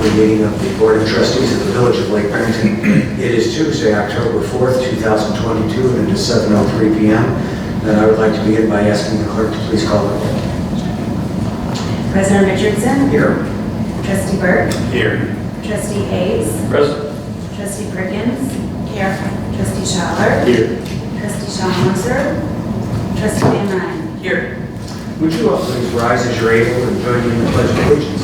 monthly meeting of the Board of Trustees of the Village of Lake Barrington. It is Tuesday, October 4th, 2022, and it is 7:03 p.m. And I would like to begin by asking the clerk to please call the roll. President Richardson? Here. Trustee Burke? Here. Trustee Hayes? Present. Trustee Perkins? Here. Trustee Schaller? Here. Trustee Schauenhauser? Trustee Van Ryn? Here. Would you all please rise as you're able and join me in the Pledge of Allegiance?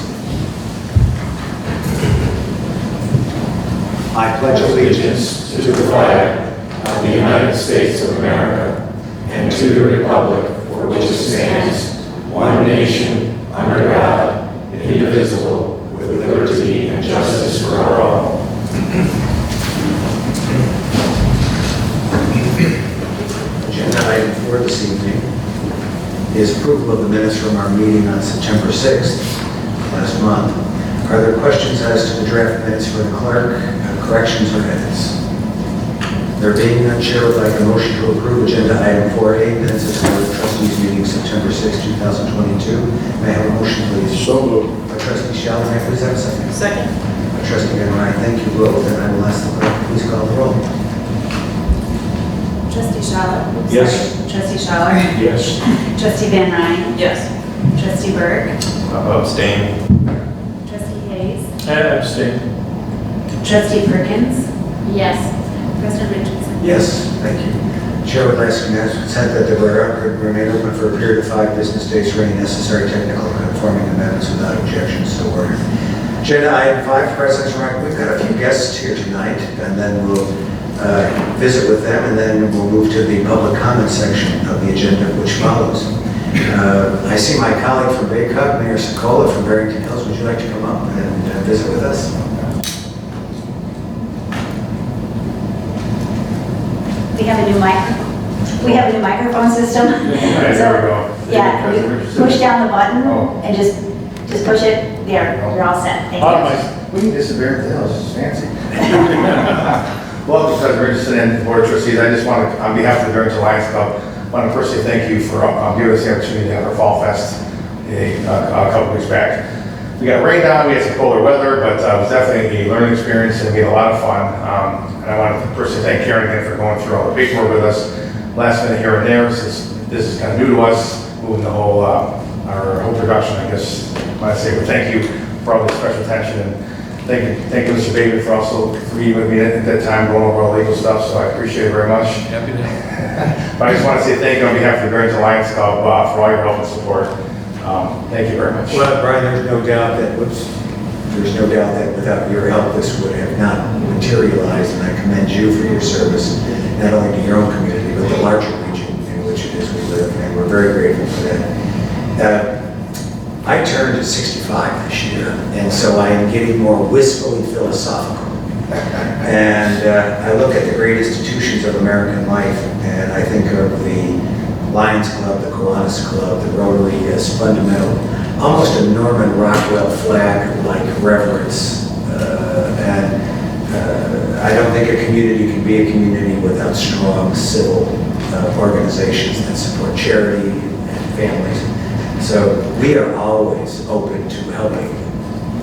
I pledge allegiance to the flag of the United States of America and to the republic for which it stands, one nation, under God, indivisible, with liberty and justice for all. Agenda item 4 this evening is approval of the minutes from our meeting on September 6th, last month. Are there questions as to the draft minutes for the clerk, corrections or edits? There being none, Chair would like a motion to approve agenda item 4A, minutes of the Board of Trustees meeting September 6, 2022. May I have a motion, please? So moved. By Trustee Schaller, may I please have a second? Second. By Trustee Van Ryn, thank you both, and I will ask the clerk to please call the roll. Trustee Schaller? Yes. Sorry. Trustee Schaller? Yes. Trustee Van Ryn? Yes. Trustee Burke? Abstain. Trustee Hayes? Abstain. Trustee Perkins? Yes. President Richardson? Yes, thank you. Chair would like to consent that the record remain open for a period of 5 business days for any necessary technical and conforming amendments without objections. So ordered. Agenda item 5, President's Rank. We've got a few guests here tonight, and then we'll visit with them, and then we'll move to the public comment section of the agenda, which follows. I see my colleague from Baycott, Mayor Sokola from Barrington Hills. Would you like to come up and visit with us? We have a new microphone system. There So, we go. yeah, you push down the button Oh. and just push it. There, you're all set. Thank you. We need this at Barrington Hills, it's fancy. Well, because Richardson and the Board of Trustees, I just want to, on behalf of the Barrington Lions Club, want to personally thank you for giving us the opportunity to have our Fall Fest a couple weeks back. We got rained on, we had some colder weather, but it was definitely a learning experience and we had a lot of fun. And I want to personally thank Karen again for going through all the paperwork with us last minute here and there, since this is kind of new to us, moving the whole, our whole production, I guess. I want to say, but thank you for all the special attention, and thank you, Mr. Baby, for also for being with me at that time, going over all legal stuff, so I appreciate it very much. Happy to. But I just want to say thank you on behalf of the Barrington Lions Club for all your help and support. Thank you very much. Well, Brian, there's no doubt that without your help, this would have not materialized, and I commend you for your service, not only to your own community, but the larger region in which it is we live, and we're very grateful for that. I turned 65 this year, and so I am getting more wistfully philosophical. And I look at the great institutions of American life, and I think of the Lions Club, the Kiwanis Club, the Rotary as fundamental, almost a Norman Rockwell flag-like reverence. I don't think a community can be a community without strong civil organizations that support charity and families. So we are always open to helping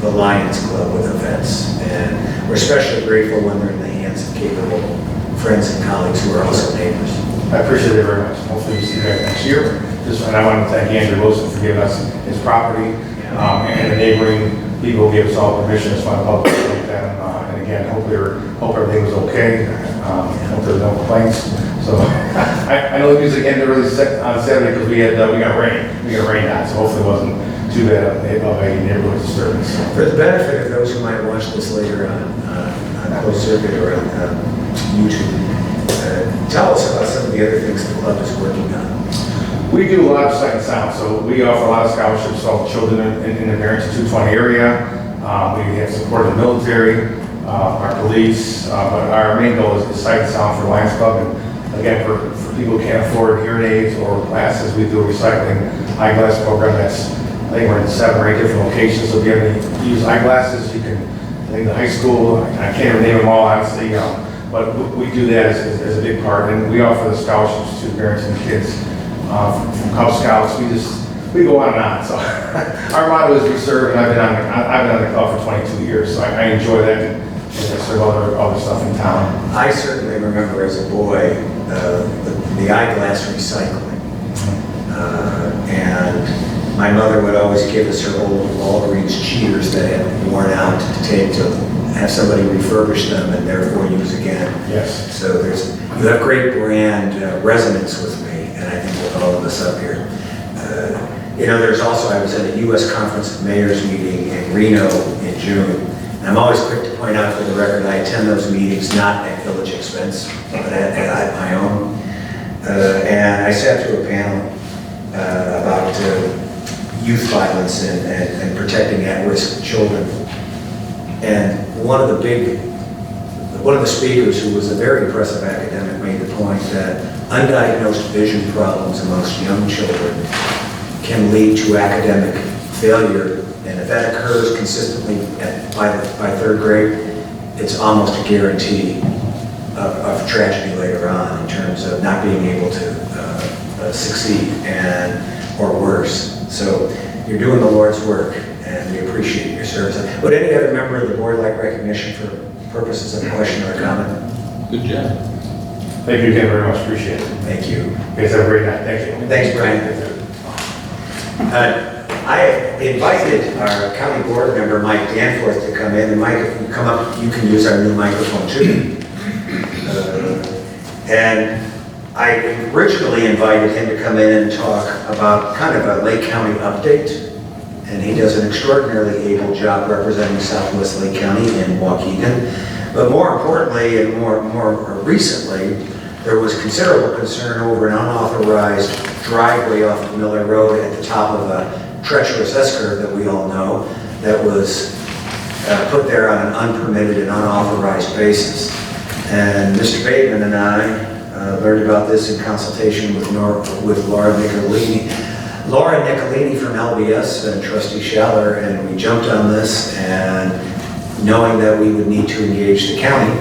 the Lions Club with events, and we're especially grateful when they're in the hands of capable friends and colleagues who are also neighbors. I appreciate it very much. Hopefully we see you guys next year. And I want to thank Andrew Wilson for giving us his property, and the neighboring people who gave us all permission to fund public like that. And again, hope everything was okay. Hope there were no complaints. So I know the music ended early on Saturday because we got rain. We got rained on, so hopefully it wasn't too bad of a neighborhood disturbance. For the benefit of those who might watch this later on closed circuit or on YouTube, tell us about some of the other things the club is working on. We do a lot of sight and sound, so we offer a lot of scholarships to all the children in the Barrington 220 area. We have support of the military, our police, but our main goal is sight and sound for Lions Club. And again, for people who can't afford hearing aids or glasses, we do a recycling eyeglass program that's, I think we're in 7 or 8 different locations. So if you have any use eyeglasses, you can, I think the high school, I can't even name them all, honestly, but we do that as a big part. And we offer the scholarships to Barrington kids from Cub Scouts. We just we go on and on. So our motto is we serve, and I've been on the club for 22 years, so I enjoy that. And I serve other stuff in town. I certainly remember as a boy the eyeglass recycling. And my mother would always give us her old Walgreens cheaters that had worn out to take to have somebody refurbish them and therefore use again. Yes. So you have great brand resonance with me, and I think with all of us up here. There's also, I was at a U.S. Conference of Mayors meeting in Reno in June. And I'm always quick to point out for the record, I attend those meetings not at village expense, but at my own. And I sat through a panel about youth violence and protecting at-risk children. And one of the speakers, who was a very impressive academic, made the point that undiagnosed vision problems amongst young children can lead to academic failure. And if that occurs consistently by third grade, it's almost a guarantee of tragedy later on in terms of not being able to succeed or worse. So you're doing the Lord's work, and we appreciate your service. Would any other member of the board like recognition for purposes of a question or a comment? Good job. Thank you again very much. Appreciate it. Thank you. You guys have a great night. Thank you. Thanks, Brian. I invited our county board member, Mike Danforth, to come in. And Mike, if you come up, you can use our new microphone too. And I originally invited him to come in and talk about kind of a Lake County update. And he does an extraordinarily able job representing Southwest Lake County in Waukegan. But more importantly and more recently, there was considerable concern over an unauthorized driveway off of Miller Road at the top of a treacherous S-curve that we all know that was put there on an unpermitted and unauthorized basis. And Mr. Bateman and I learned about this in consultation with Laura Nicolini. Laura Nicolini from LBS and Trustee Schaller, and we jumped on this, and knowing that we would need to engage the county,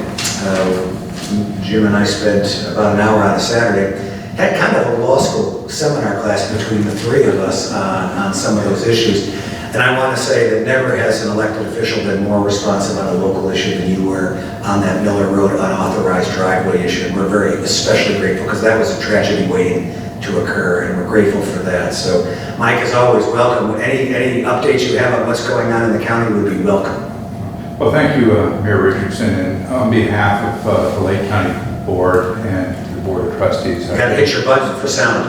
Jim and I spent about an hour on a Saturday, had kind of a law school seminar class between the three of us on some of those issues. And I want to say that never has an elected official been more responsive on a local issue than you were on that Miller Road unauthorized driveway issue. And we're especially grateful, because that was a tragedy waiting to occur, and we're grateful for that. So Mike, as always, welcome. Any updates you have on what's going on in the county would be welcome. Well, thank you, Mayor Richardson, and on behalf of the Lake County Board and the Board of Trustees. You got to hit your button for sound.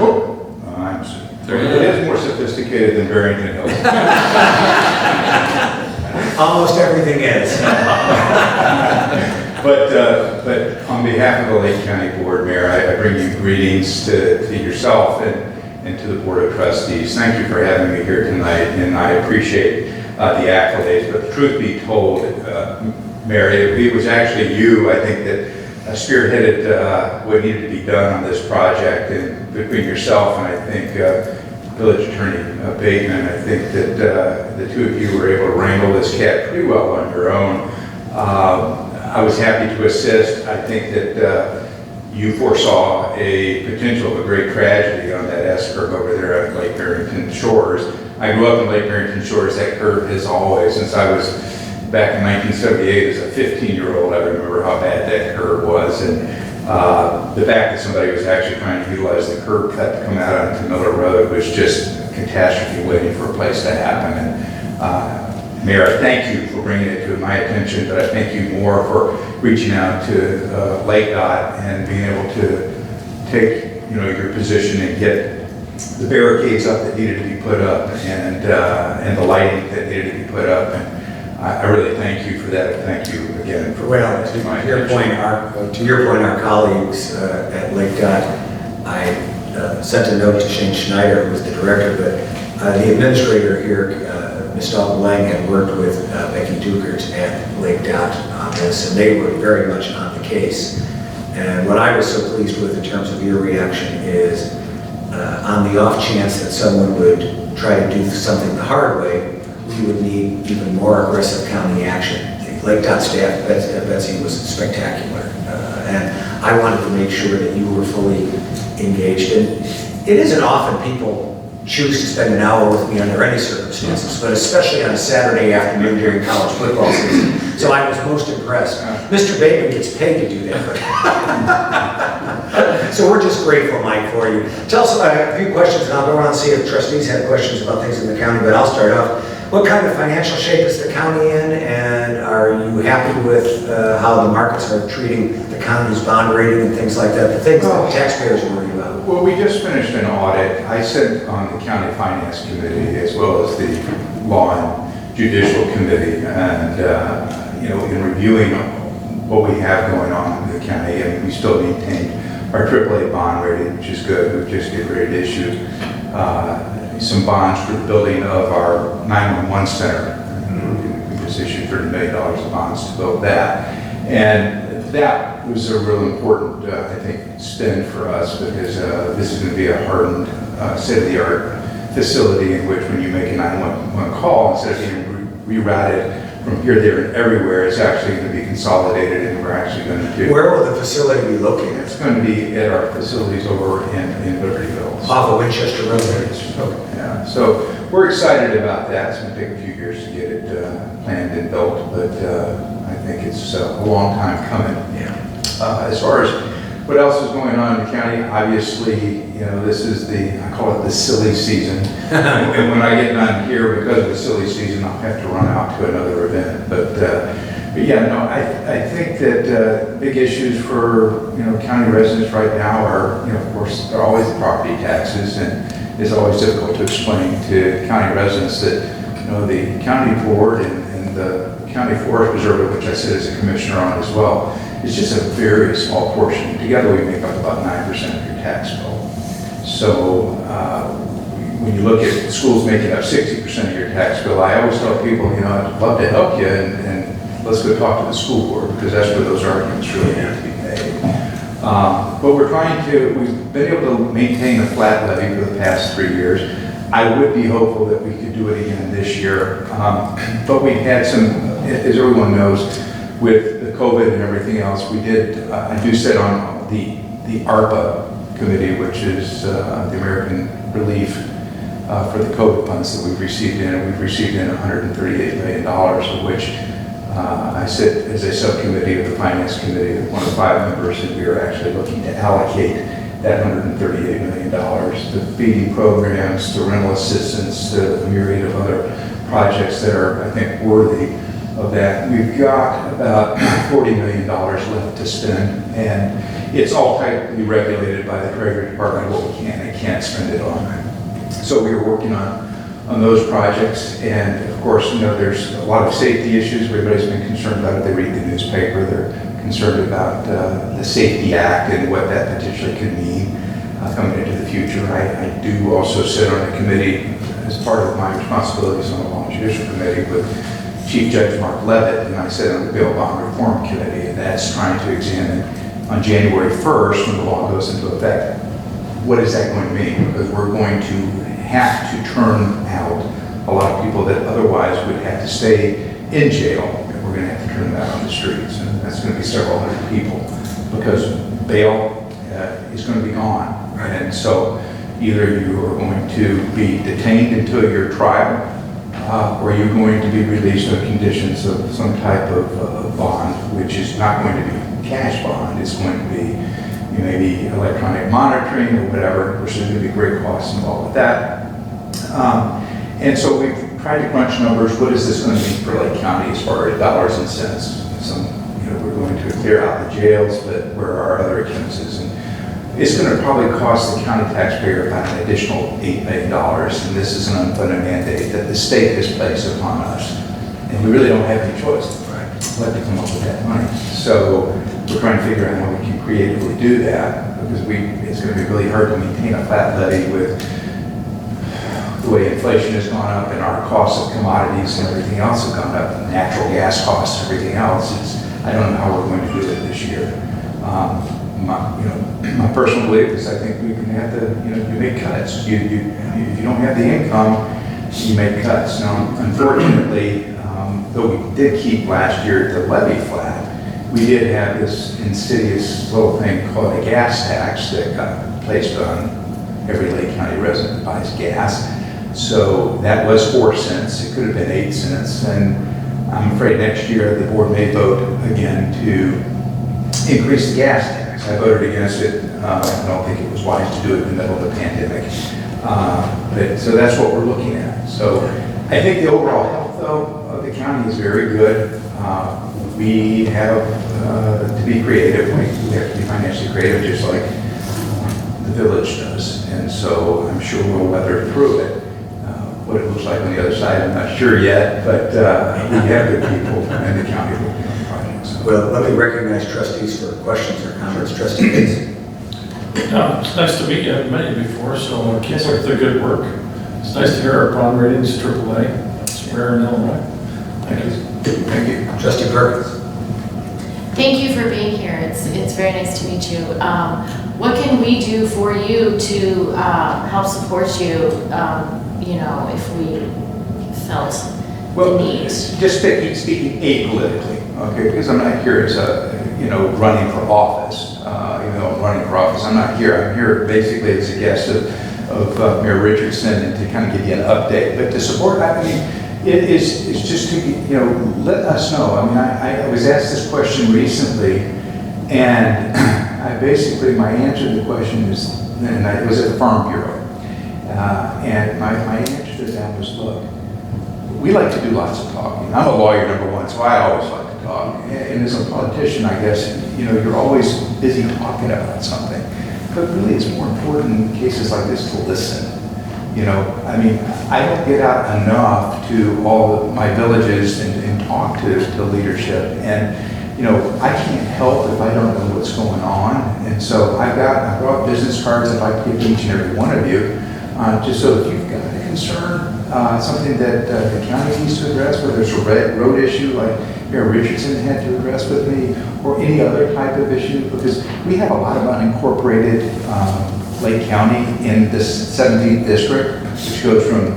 It is more sophisticated than Barrington Hills. Almost everything is. But on behalf of the Lake County Board, Mayor, I bring you greetings to yourself and to the Board of Trustees. Thank you for having me here tonight, and I appreciate the accolades. But the truth be told, Mayor, it was actually you, I think, that spearheaded what needed to be done on this project, and between yourself and I think Village Attorney Bateman, I think that the two of you were able to wrangle this cat pretty well on your own. I was happy to assist. I think that you foresaw a potential of a great tragedy on that S-curve over there at Lake Barrington Shores. I grew up in Lake Barrington Shores. That curve has always, since I was back in 1978 as a 15-year-old, I remember how bad that curve was. And the fact that somebody was actually trying to utilize the curb cut to come out onto Miller Road was just a catastrophe waiting for a place to happen. And Mayor, I thank you for bringing it to my attention, but I thank you more for reaching out to Lake Dot and being able to take your position and get the barricades up that needed to be put up and the lighting that needed to be put up. And I really thank you for that. Thank you again for Well, to your point, our colleagues at Lake Dot, I sent a note to Shane Schneider, who was the director, but the administrator here, Ms. Dalton Lang, had worked with Becky Dukert at Lake Dot on this, and they were very much on the case. And what I was so pleased with in terms of your reaction is, on the off chance that someone would try to do something the hard way, we would need even more aggressive county action. The Lake Dot staff, Betsy, was spectacular. And I wanted to make sure that you were fully engaged. And it isn't often people choose to spend an hour with me under any circumstances, but especially on a Saturday afternoon during college football season. So I was most impressed. Mr. Bateman gets paid to do that. So we're just grateful, Mike, for you. Tell us a few questions, and I'll go around and see if trustees have questions about things in the county, but I'll start off. What kind of financial shape is the county in, and are you happy with how the markets are treating the county's bond rating and things like that, the things that taxpayers worry about? Well, we just finished an audit. I sit on the county finance committee as well as the law and judicial committee, and in reviewing what we have going on in the county, and we still maintain our AAA bond rating, which is good. We've just get ready to issue some bonds for the building of our 911 center. We just issued $30 million of bonds to build that. And that was a real important, I think, spend for us, because this is going to be a hardened, state-of-the-art facility in which when you make a 911 call, instead of being rerouted from here, there, and everywhere, it's actually going to be consolidated, and we're actually going to do... Where will the facility be located? It's going to be at our facilities over in Libertyville. Off of Winchester Road. Yeah, so we're excited about that. It's going to take a few years to get it planned and built, but I think it's a long time coming. Yeah. As far as what else is going on in the county, obviously, this is I call it the silly season. And when I get done here, because of the silly season, I'll have to run out to another event. But yeah, no, I think that big issues for, county residents right now are, of course, they're always the property taxes, and it's always difficult to explain to county residents that, the county board and the county forest preserve, which I sit as a commissioner on as well, is just a very small portion. Together we make up about 9% of your tax bill. So when you look at schools making up 60% of your tax bill, I always tell people, I'd love to help you, and let's go talk to the school board, because that's where those arguments really have to be made. But we've been able to maintain a flat levy for the past 3 years. I would be hopeful that we could do it again this year. But we've had some, as everyone knows, with the COVID and everything else, I do sit on the ARPA committee, which is the American Relief for the COVID funds that we've received in, and we've received in $138 million, of which I sit as a subcommittee of the Finance Committee, one of 5 members, and we are actually looking to allocate that $138 million to feeding programs, to rental assistance, to a myriad of other projects that are, I think, worthy of that. We've got about $40 million left to spend, and it's all tightly regulated by the Treasury Department, what we can and can't spend it on. So we are working on those projects, and of course, there's a lot of safety issues. Everybody's been concerned about it. They read the newspaper. They're concerned about the Safety Act and what that potentially could mean coming into the future. I do also sit on a committee as part of my responsibilities on the Law and Judicial Committee with Chief Judge Mark Levitt, and I sit on the Bail Bond Reform Committee, and that's trying to examine on January 1st, when the law goes into effect, what is that going to mean? Because we're going to have to turn out a lot of people that otherwise would have to stay in jail, and we're going to have to turn them out on the streets, and that's going to be several hundred people, because bail is going to be gone. And so either you are going to be detained until your trial, or you're going to be released on conditions of some type of bond, which is not going to be cash bond. It's going to be maybe electronic monitoring or whatever, which is going to be great costs involved with that. And so we've tried to crunch numbers. What is this going to mean for Lake County as far as dollars and cents? We're going to clear out the jails, but where are our other expenses? And it's going to probably cost the county taxpayer about an additional $8 million, and this is an unfunded mandate that the state has placed upon us. And we really don't have any choice but to come up with that money. So we're trying to figure out how we can creatively do that, because it's going to be really hard to maintain a flat levy with the way inflation has gone up and our costs of commodities and everything else have gone up, natural gas costs, everything else. I don't know how we're going to do it this year. My personal belief is I think we're going to have to, you make cuts. If you don't have the income, you make cuts. Now, unfortunately, though we did keep last year the levy flat, we did have this insidious little thing called a gas tax that got placed on every Lake County resident buys gas. So that was 4 cents. It could have been 8 cents. And I'm afraid next year the board may vote again to increase the gas tax. I voted against it. I don't think it was wise to do it in the middle of the pandemic. So that's what we're looking at. So I think the overall health, though, of the county is very good. We have to be creative. We have to be financially creative, just like the village does. And so I'm sure we'll weather through it. What it looks like on the other side, I'm not sure yet, but we have good people in the county working on projects. Well, let me recognize trustees for questions or comments. Trustee Gates. No, it's nice to meet you. I've met you before, so keep up the good work. It's nice to hear our bond ratings AAA. It's rare in Illinois. Thank you. Thank you. Trustee Perkins. Thank you for being here. It's very nice to meet you. What can we do for you to help support you, if we felt the need? Just speaking apolitically, okay, because I'm not here as running for office. Running for office, I'm not here. I'm here basically as a guest of Mayor Richardson and to kind of give you an update. But to support, it's just to, let us know. I was asked this question recently, and my answer to the question is, and it was at the Farm Bureau. And my answer to that was, look, we like to do lots of talking. I'm a lawyer, number one, so I always like to talk. And as a politician, I guess, you're always busy talking about something. But really, it's more important in cases like this to listen. I don't get out enough to all of my villages and talk to leadership. And, I can't help if I don't know what's going on. And so I brought business cards I'd like to give each and every one of you. Just so if you've got a concern, something that the county needs to address, whether it's a road issue like Mayor Richardson had to address with me, or any other type of issue, because we have a lot of unincorporated Lake County in this 17th district, which goes from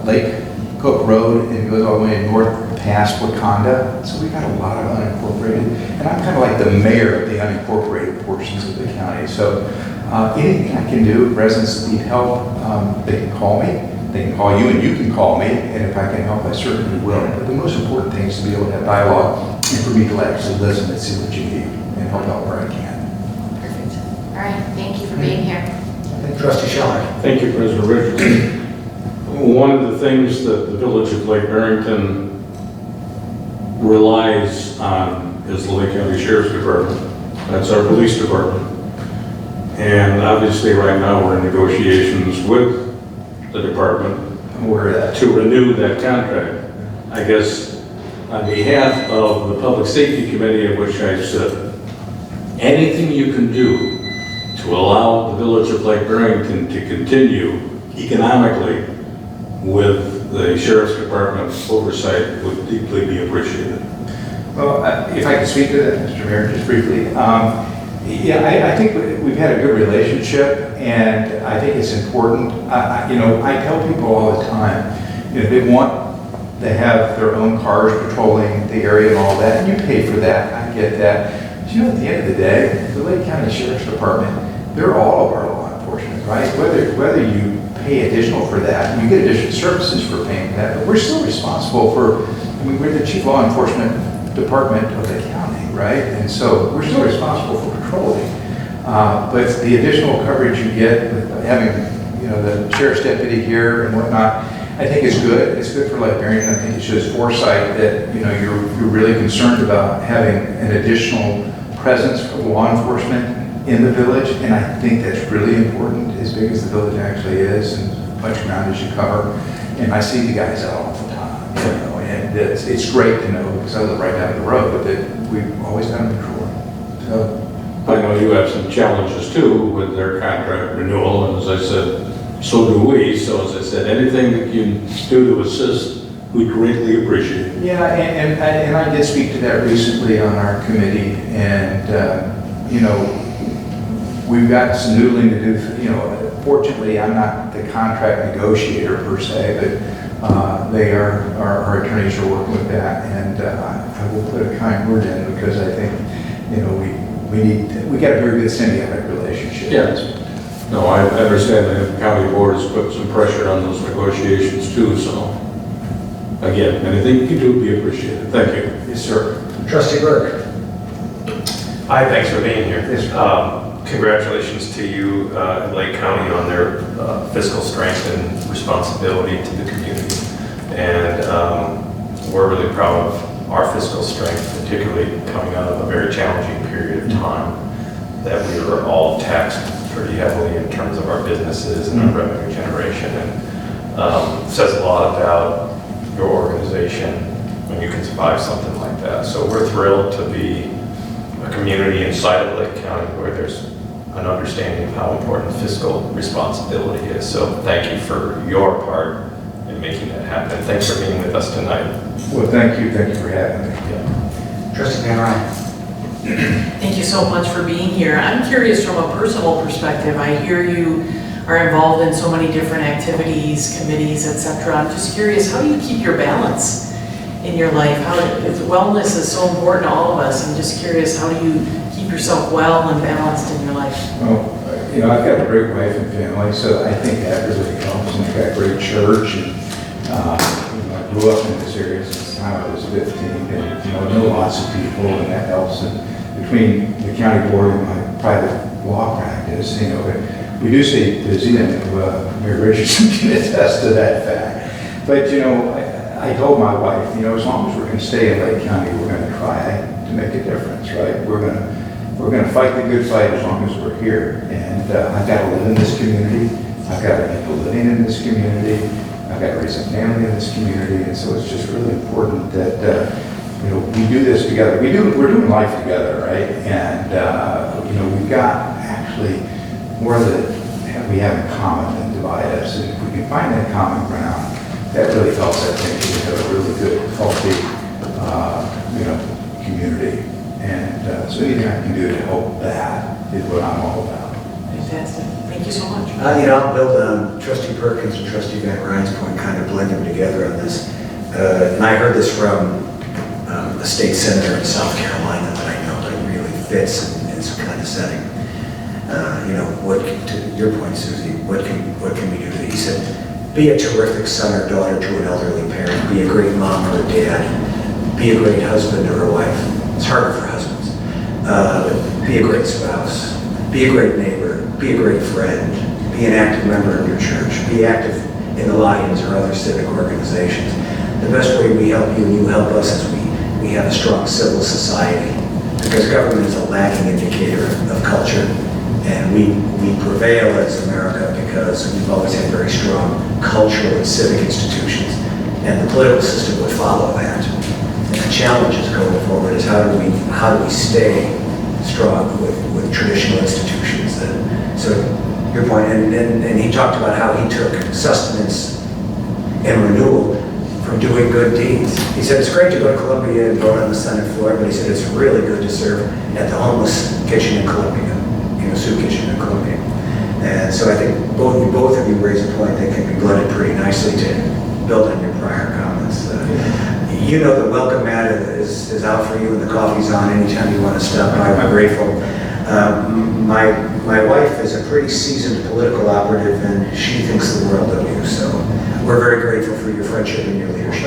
Lake Cook Road and goes all the way north past Wakanda. So we've got a lot of unincorporated, and I'm kind of like the mayor of the unincorporated portions of the county. So anything I can do, residents need help, they can call me, they can call you, and you can call me, and if I can help, I certainly will. But the most important thing is to be able to have dialogue and for me to actually listen and see what you need and help out where I can. Perfect. All right, thank you for being here. Trustee Scheller. Thank you, President Richardson. One of the things that the village of Lake Barrington relies on is the Lake County Sheriff's Department. That's our police department. And obviously right now we're in negotiations with the department to renew that contract. I guess on behalf of the Public Safety Committee, of which I sit, anything you can do to allow the village of Lake Barrington to continue economically with the Sheriff's Department's oversight would deeply be appreciated. Well, if I could speak to that, Mr. Mayor, just briefly. I think we've had a good relationship, and I think it's important. I tell people all the time, they want to have their own cars patrolling the area and all that, and you pay for that. I get that. But at the end of the day, the Lake County Sheriff's Department, they're all of our law enforcement, right? Whether you pay additional for that, you get additional services for paying for that, but we're still responsible for, we're the chief law enforcement department of the county, right? And so we're still responsible for patrolling. But the additional coverage you get with having, the sheriff's deputy here and whatnot, I think is good. It's good for Lake Barrington. I think it shows foresight that, you're really concerned about having an additional presence for law enforcement in the village. And I think that's really important, as big as the village actually is and as much ground as you cover. And I see the guys out all the time, and it's great to know, because I live right down the road, that we've always done patrol. So I know you have some challenges too with their contract renewal, and as I said, so do we. So as I said, anything that you do to assist, we greatly appreciate it. Yeah, and I did speak to that recently on our committee, and we've got some noodling to do. Fortunately, I'm not the contract negotiator per se, but our attorneys are working with that, and I will put a kind word in, because I think we got a very good symbiotic relationship. Yes. No, I understand that the county board has put some pressure on those negotiations too, so again, anything you can do would be appreciated. Thank you. Yes, sir. Trustee Burke. Hi, thanks for being here. Yes, Congratulations to you and Lake County on their fiscal strength and responsibility to the community. And we're really proud of our fiscal strength, particularly coming out of a very challenging period of time that we were all taxed pretty heavily in terms of our businesses and our revenue generation. And says a lot about your organization when you can survive something like that. So we're thrilled to be a community inside of Lake County where there's an understanding of how important fiscal responsibility is. So thank you for your part in making that happen. Thanks for being with us tonight. Well, thank you for having me. Trustee Van Ryn. Thank you so much for being here. I'm curious from a personal perspective. I hear you are involved in so many different activities, committees, etc. I'm just curious, how do you keep your balance in your life? If wellness is so important to all of us, I'm just curious, how do you keep yourself well and balanced in your life? Well, I've got a great wife and family, so I think that really helps. And I've got a great church, and I grew up in this area since the time I was 15, and know lots of people, and that helps. And between the county board and my private law practice, we do stay busy, and Mayor Richardson can attest to that fact. But I told my wife, as long as we're going to stay in Lake County, we're going to try to make a difference, right? We're going to fight the good fight as long as we're here. And I've got to live in this community. I've got to make a living in this community. I've got to raise a family in this community. And so it's just really important that we do this together. We're doing life together, right? And we've got actually more that we have in common than divide us. And if we can find that common ground, that really helps, I think, to have a really good, healthy, community. And so anything I can do to help that is what I'm all about. Fantastic. Thank you so much. I'll build on Trustee Perkins and Trustee Van Ryn's point, kind of blend them together on this. And I heard this from a state senator in South Carolina that I know that really fits in this kind of setting. To your point, Susie, what can we do? He said, be a terrific son or daughter to an elderly parent, be a great mom or a dad, be a great husband or a wife. It's harder for husbands. But be a great spouse, be a great neighbor, be a great friend, be an active member of your church, be active in the Lions or other civic organizations. The best way we help you and you help us is we have a strong civil society, because government is a lagging indicator of culture. And we prevail as America because we've always had very strong cultural and civic institutions, and the political system would follow that. And the challenges going forward is how do we stay strong with traditional institutions? So your point, and he talked about how he took sustenance and renewal from doing good deeds. He said it's great to go to Columbia and vote on the Senate floor, but he said it's really good to serve at the homeless kitchen in Columbia. Soup kitchen in Columbia. And so I think both of you raise a point that can be blended pretty nicely to build on your prior comments. The welcome mat is out for you and the coffee's on anytime you want to stop by. I'm grateful. My wife is a pretty seasoned political operative, and she thinks the world of you. So we're very grateful for your friendship and your leadership.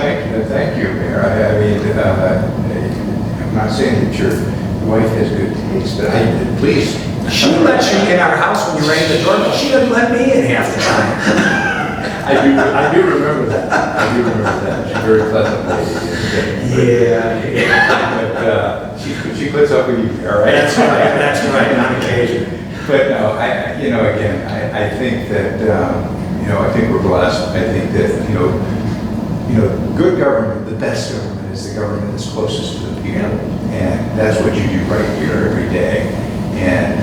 Thank you, Mayor. I'm not saying that your wife has good taste, but please. She let you in our house when you rang the doorbell. She didn't let me in half the time. I do remember that. She's a very pleasant lady. Yeah. But she puts up with you, all right? That's right, on occasion. But no, I think that, I think we're blessed. I think that, good government, the best government is the government that's closest to the people. And that's what you do right here every day. And,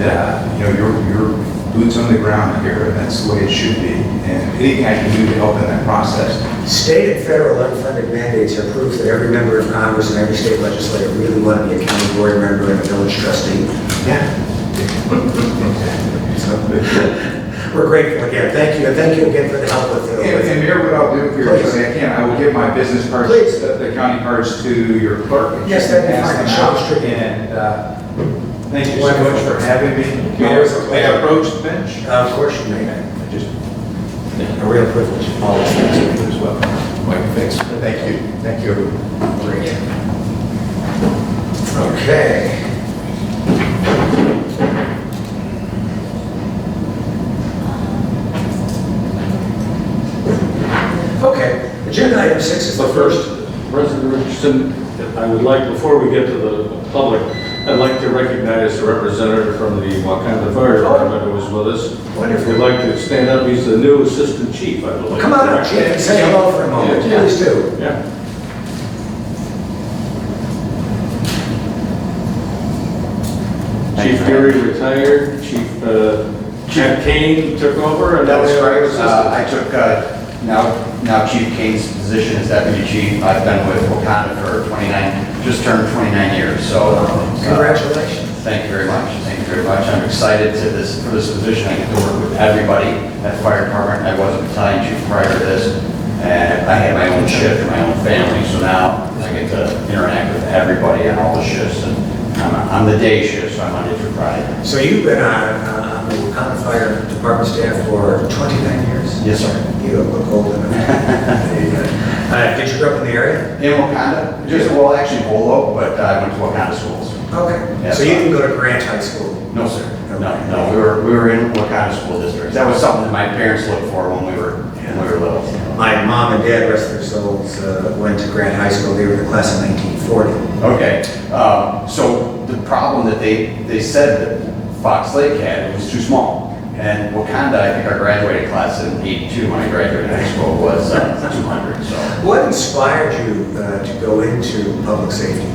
your boots on the ground here, and that's the way it should be. And anything I can do to help in that process. State and federal unfunded mandates are proof that every member of Congress and every state legislator really want to be a county board member and a village trustee. Yeah. We're grateful again. Thank you. And thank you again for the help with And Mayor, what I'll do here is I will give my business cards, the county cards to your clerk. Yes, that'd be fine. And Thank you so much for having me. May I approach the bench? Of course you may. Just a real privilege. Always thanks to you as well. Mike, thanks. Thank you. Thank you. Great. Okay. Okay, agenda item 6 is the first. President Richardson, I would like, before we get to the public, I'd like to recognize the representative from the Wakanda Fire Department who was with us. Wonderful. If you'd like to stand up, he's the new assistant chief, I believe. Come on up, Chief, and say hello for a moment. Yeah. Please do. Yeah. Chief Geary retired, Chief Kane took over. And That was correct. assistant. I took now Chief Kane's position as deputy chief. I've been with Wakanda for just turned 29 years. So Congratulations. thank you very much. Thank you very much. I'm excited for this position. I get to work with everybody at the fire department. I was a battalion chief prior to this, and I had my own shift and my own family. So now I get to interact with everybody on all the shifts. And I'm the day shift, so I'm Monday through Friday. So you've been on the Wakanda Fire Department staff for 29 years? Yes, sir. You don't look old enough. Did you grow up in the area? In Wakanda, actually Bolo, but I went to Wakanda schools. Okay. Yes, So you sir. didn't go to Grant High School? No, sir. No, we were in Wakanda school district. That was something that my parents looked for when we were little. My mom and dad, rest their souls, went to Grant High School. They were the class of 1940. Okay, so the problem that they said that Fox Lake had, it was too small. And Wakanda, I think our graduating class in '82 when I graduated high school was 200, so. What inspired you to go into public safety?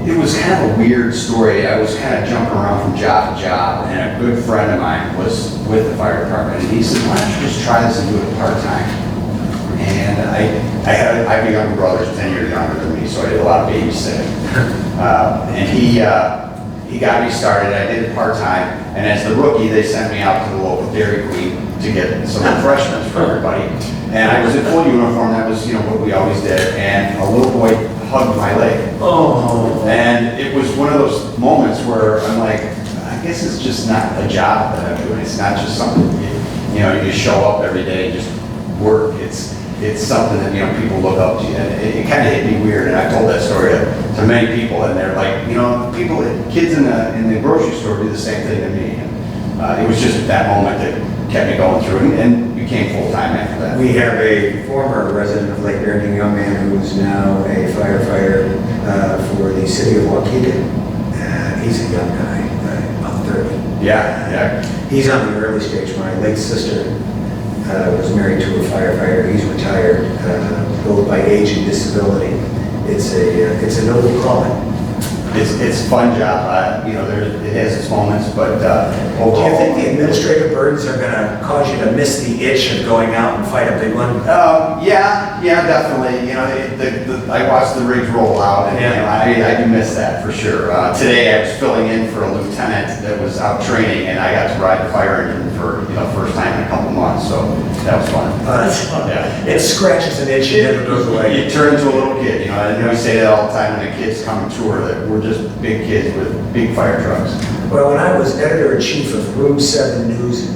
It was kind of a weird story. I was kind of jumping around from job to job, and a good friend of mine was with the fire department, and he said, why don't you just try this and do it part-time? And I have a younger brother, who's 10 years younger than me, so I did a lot of babysitting. And he got me started. I did it part-time, and as the rookie, they sent me out to the local Dairy Queen to get some refreshments for everybody. And I was in full uniform. That was, what we always did. And a little boy hugged my leg. Oh. And it was one of those moments where I'm like, I guess it's just not a job that I'm doing. It's not just something you show up every day and just work. It's something that people look up to you. And it kind of hit me weird. And I told that story to many people, and they're like, kids in the grocery store do the same thing to me. And it was just that moment that kept me going through it, and became full-time after that. We have a former resident of Lake Barrington, a young man who is now a firefighter for the city of Waukegan. He's a young guy, about 30. Yeah. He's on the early stage. My late sister was married to a firefighter. He's retired, both by age and disability. It's a noble calling. It's a fun job. It has its moments, but Do overall. you think the administrative burdens are going to cause you to miss the itch of going out and fight a big one? Yeah, definitely. I watched the rigs roll out, and I do miss that for sure. Today I was filling in for a lieutenant that was out training, and I got to ride the fire engine for first time in a couple months, so that was fun. Yeah. It scratches an itch and never goes away. You turn into a little kid, and we say that all the time when the kids come and tour, that we're just big kids with big fire trucks. Well, when I was editor-in-chief of Room 7 News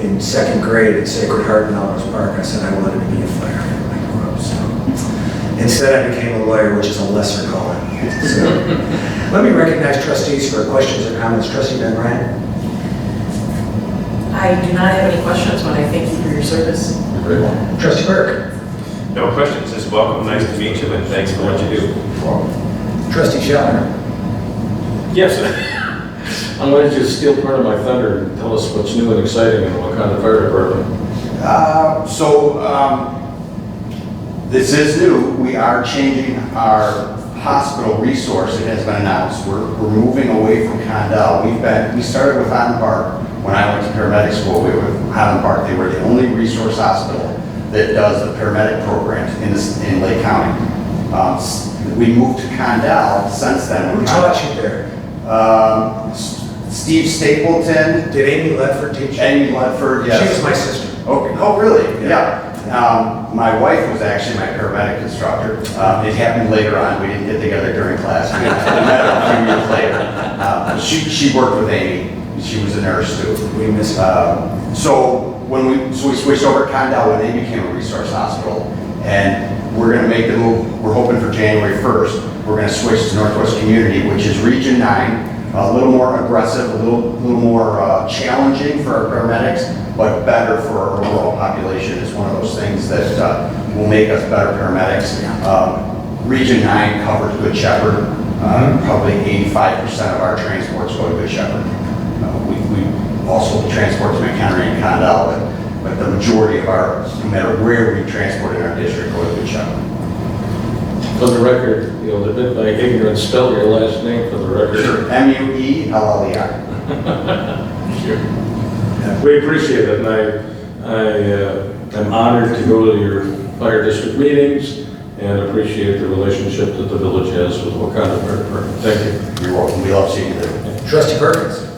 in second grade at Sacred Heart in Melrose Park, I said I wanted to be a firefighter when I grew up. So instead, I became a lawyer, which is a lesser calling. So let me recognize trustees for questions or comments. Trustee Ben Ryan. I do not have any questions, but I thank you for your service. Very well. Trustee Burke. No questions, just welcome, nice to meet you, and thanks for what you do. Trustee Scheller. Yes. I'm going to just steal part of my thunder and tell us what's new and exciting in the Wakanda Fire Department. This is new. We are changing our hospital resource. It has been announced. We're moving away from Condell. We started with Highland Park. When I went to paramedic school, we were with Highland Park. They were the only resource hospital that does the paramedic programs in Lake County. We moved to Condell since then. Who taught you there? Steve Stapleton. Did Amy Ledford teach you? Amy Ledford, yes. She was my sister. Okay. Oh, really? Yeah. My wife was actually my paramedic instructor. It happened later on. We didn't get together during class. We met a few years later. She worked with Amy. She was a nurse too. We miss her. So we switched over to Condell when they became a resource hospital, and we're going to make the move. We're hoping for January 1st. We're going to switch to Northwest Community, which is Region 9, a little more aggressive, a little more challenging for our paramedics, but better for our overall population. It's one of those things that will make us better paramedics. Region 9 covers Good Shepherd. Probably 85% of our transports go to Good Shepherd. We also transport to McHenry and Condell, but the majority of our, no matter where we transport in our district, go to Good Shepherd. For the record, you'll admit my ignorance, spell your last name for the record. Sure. M-U-E-L-L-E-R. Sure. We appreciate it, and I am honored to go to your fire district meetings and appreciate the relationship that the village has with Wakanda Fire Department. Thank you. You're welcome. We love seeing you there. Trustee Perkins.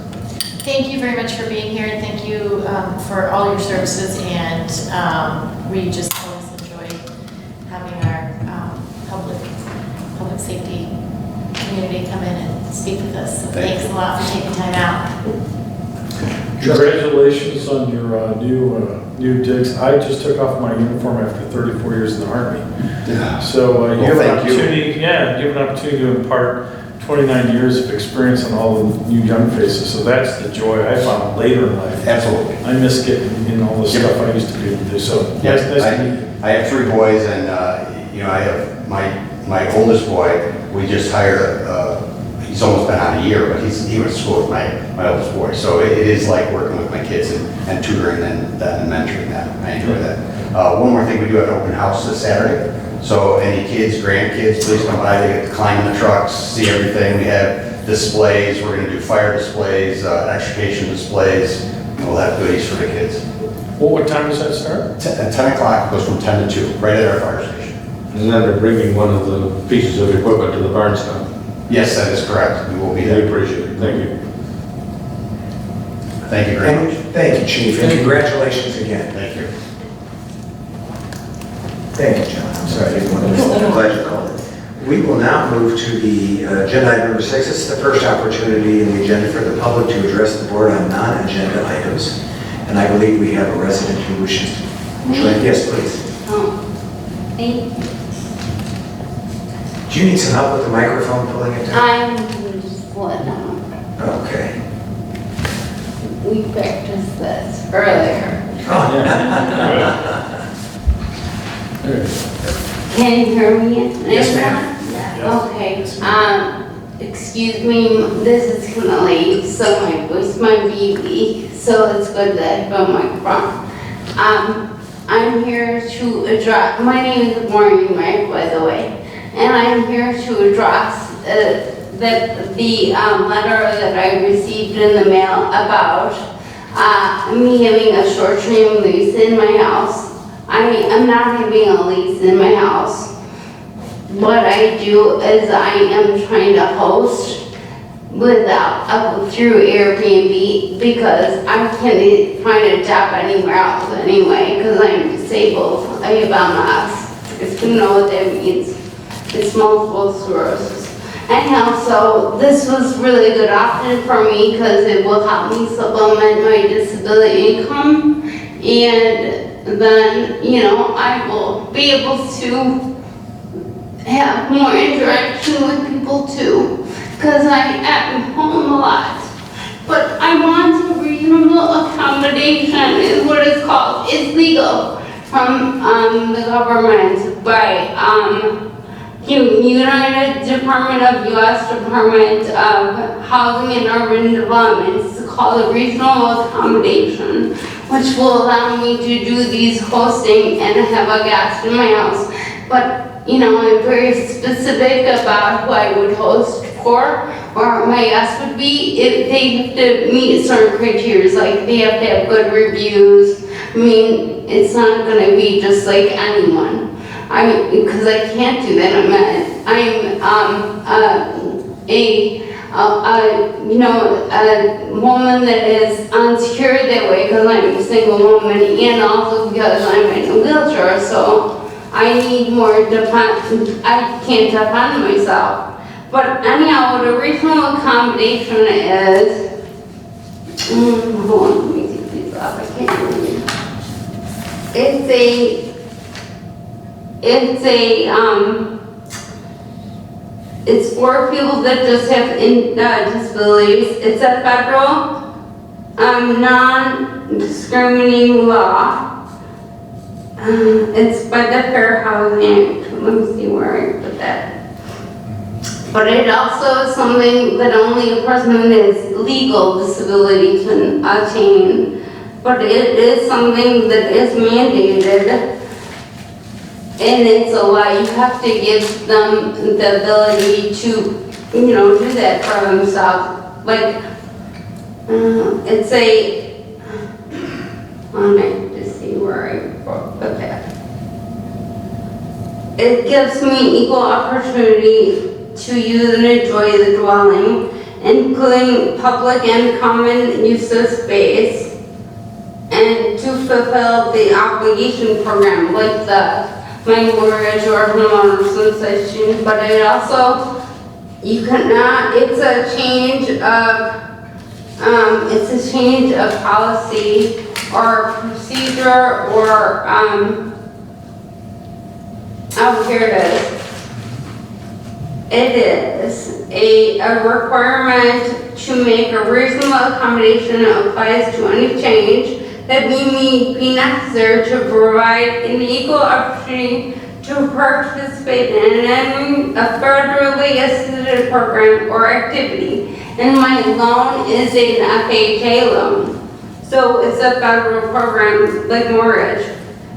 Thank you very much for being here, and thank you for all your services, and we just always enjoy having our public safety community come in and speak with us. So thanks a lot for taking time out. Congratulations on your new digs. I just took off my uniform after 34 years in the Army. Yeah. So you have an thank you. opportunity, yeah, you have an opportunity to impart 29 years of experience on all the new young faces. So that's the joy I found later in life. Absolutely. I miss getting in all the stuff I used to be able to do. So Yes, nice to meet you. I have 3 boys, and I have my oldest boy. We just hired. He's almost been on a year, but he went to school with my oldest boy. So it is like working with my kids and tutoring them and mentoring them. I enjoy that. One more thing, we do have an open house this Saturday. So any kids, grandkids, please come by. They get to climb in the trucks, see everything. We have displays. We're going to do fire displays, extrication displays. And we'll have goodies for the kids. Well, what time does that start? 10 o'clock, goes from 10 to 2, right at our fire station. And then they're bringing one of the pieces of equipment to the Barrington. Yes, that is correct. We will be We there. appreciate it. Thank you. Thank you very much. Thank you, Chief, and congratulations again. Thank you. Thank you, John. I'm sorry, I didn't want to miss that. I'm glad you called it. We will now move to the agenda item number 6. This is the first opportunity in the agenda for the public to address the board on non-agenda items. And I believe we have a resident who wishes to join. Yes, please. Do you need some help with the microphone pulling it down? I'm just letting them. Okay. We practiced this earlier. Oh, Can you hear me? Yes, ma'am. Okay, excuse me, this is kind of late, so my voice might be weak, so it's good that I have a microphone. I'm here to address, my name is Maureen Wright, by the way, and I'm here to address the letter that I received in the mail about me having a short-term lease in my house. I'm not having a lease in my house. What I do is I am trying to host through Airbnb because I can't find a job anywhere else anyway because I'm disabled. I have MS. If you know what that means. It's multiple sclerosis. Anyhow, so this was really good option for me because it will help me supplement my disability income, and then, I will be able to have more interaction with people too, because I am home a lot. But I want a reasonable accommodation is what it's called. It's legal from the government by United Department of U.S. Department of Housing and Urban Development. It's called a reasonable accommodation, which will allow me to do these hosting and have a guest in my house. But I'm very specific about who I would host for, or my guest would be, if they have to meet certain criteria, like they have to have good reviews. It's not going to be just like anyone. Because I can't do that. I'm a you know, a woman that is unsecured that way because I'm a single woman and also because I'm in a wheelchair, so I need more I can't depend on myself. But anyhow, what a reasonable accommodation is, hold on, let me take these off, I can't read. It's for people that just have disabilities. It's a federal non-discriminating law. It's by the Fair Housing Act. Let me see where I put that. But it also is something that only a person with legal disability can attain. But it is something that is mandated. And it's a law. You have to give them the ability to, you know, do that for themselves. Like, it's a, let me just see where I put that. It gives me equal opportunity to use and enjoy the dwelling, including public and common use of space, and to fulfill the obligation program, like my mortgage or homeowner association. But it also, you cannot, it's a change of policy or procedure or, oh, here it is. It is a requirement to make a reasonable accommodation applies to any change that may be necessary to provide an equal opportunity to participate in a federally assisted program or activity. And my loan is an FHA loan. So it's a federal program like mortgage.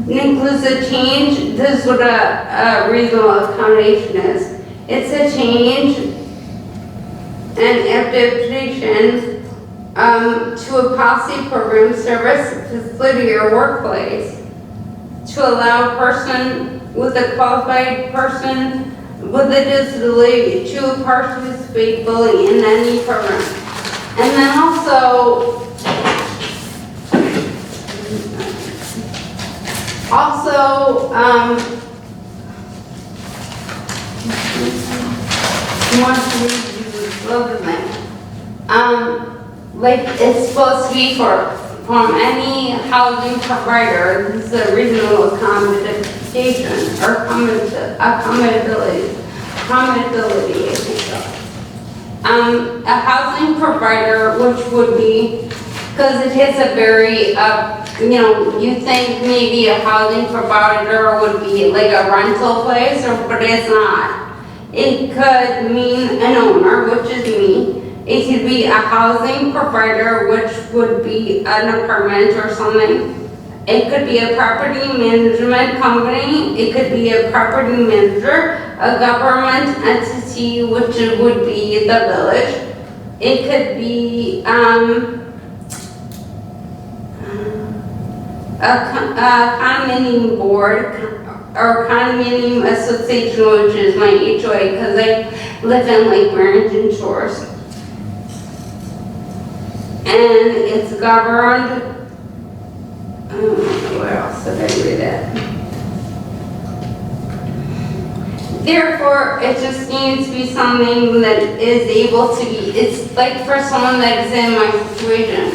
It includes a change, this is what a reasonable accommodation is. It's a change and adaptation to a policy, program, service, facility, or workplace to allow a person with a qualified person with a disability to participate fully in any program. And then also like it's supposed to be from any housing provider. This is a reasonable accommodation or accommodability, I think so. A housing provider, which would be, because it has a very, you know, you think maybe a housing provider would be like a rental place, but it's not. It could mean an owner, which is me. It could be a housing provider, which would be an apartment or something. It could be a property management company. It could be a property manager, a government entity, which would be the village. It could be a condominium board or condominium association, which is my HOA, because I live in Lake Barrington Shores. And it's governed, where else did I read it? Therefore, it just needs to be something that is able to be, it's like for someone that is in my situation,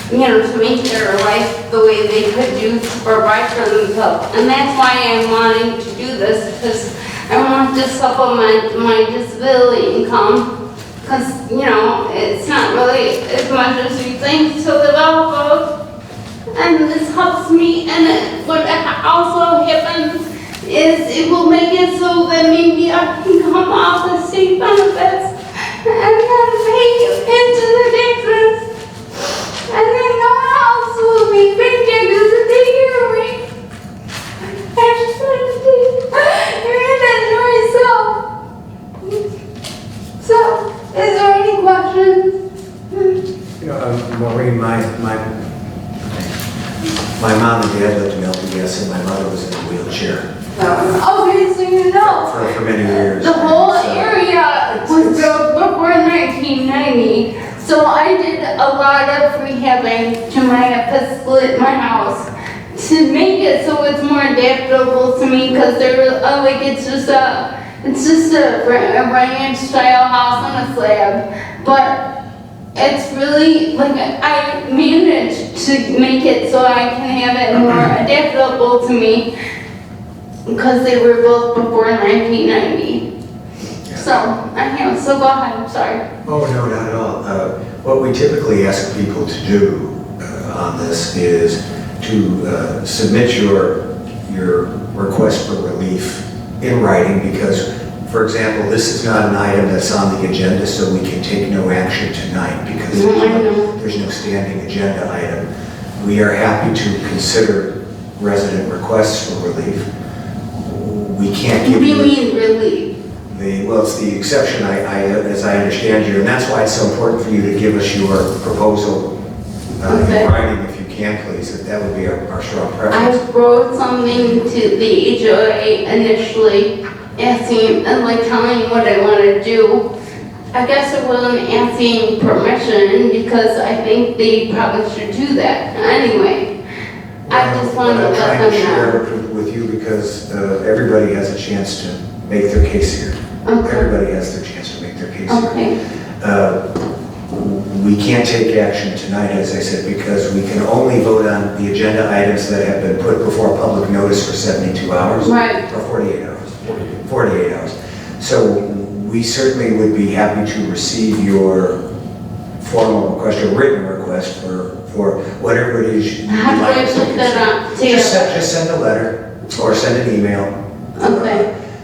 you know, to make their life the way they could do to provide for themselves. And that's why I'm wanting to do this, because I want to supplement my disability income. Because, you know, it's not really as much as you think to live off of. And this helps me, and what also happens is it will make it so that maybe I can come off the state benefits and then pay into the taxes. And then no one else will be paying taxes if they hear me. I just want to hear that myself. So, is there any questions? You know, Maureen, my mom and dad lived in LDS, and my mother was in a wheelchair Okay, so you know. for many years. The whole area was built before has split my house to make it so it's more adaptable to me, because they're like, it's just a ranch style house on a slab, but it's really like I managed to make it so I can have it more adaptable to me, because they were built before 1990. So go ahead, I'm sorry. Oh, no, not at all. What we typically ask people to do on this is to submit your request for relief in writing, because, for example, this is not an item that's on the agenda, so we can take no action tonight because there's no standing agenda item. We are happy to consider resident requests for relief. We can't give you... What do you mean relief? Well, it's the exception, as I understand you, and that's why it's so important for you to give us your proposal in writing, if you can, please. That would be our strong preference. I wrote something to the HOA initially, asking, and like telling me what I want to do. I guess I wasn't asking permission, because I think they probably should do that anyway. I just wanted to let them know. I'm trying to share with you because everybody has a chance to make their case here. Okay. Everybody has their chance to make their case Okay. here. We can't take action tonight, as I said, because we can only vote on the agenda items that have been put before public notice for 72 hours. Right. Or 48 hours. 48 hours. So we certainly would be happy to receive your formal request, or written request for whatever it is you'd How do like I us to put that consider. on? Just send a letter or send an email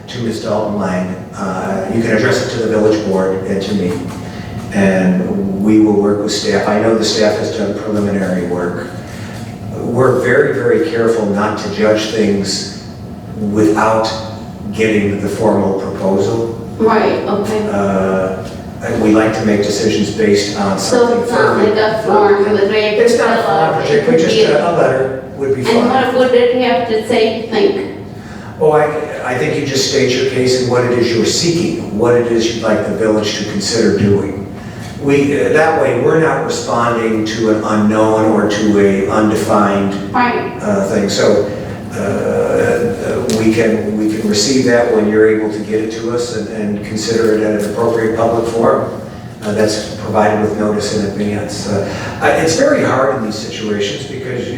to Ms. Dalton Lang. You can address it to the village board and to me, and we will work with staff. I know the staff has done preliminary work. We're very, very careful not to judge things without getting the formal proposal. Right, okay. We like to make decisions based on So something it's not like a form that they have to It's not a fill out? form, It particularly, could just be a letter would be fine. And what would it have to say, you think? Oh, I think you just state your case and what it is you're seeking, what it is you'd like the village to consider doing. That way, we're not responding to an unknown or to a undefined thing. So we can receive that when you're able to get it to us and consider it at an appropriate public forum. That's provided with notice in advance. It's very hard in these situations because,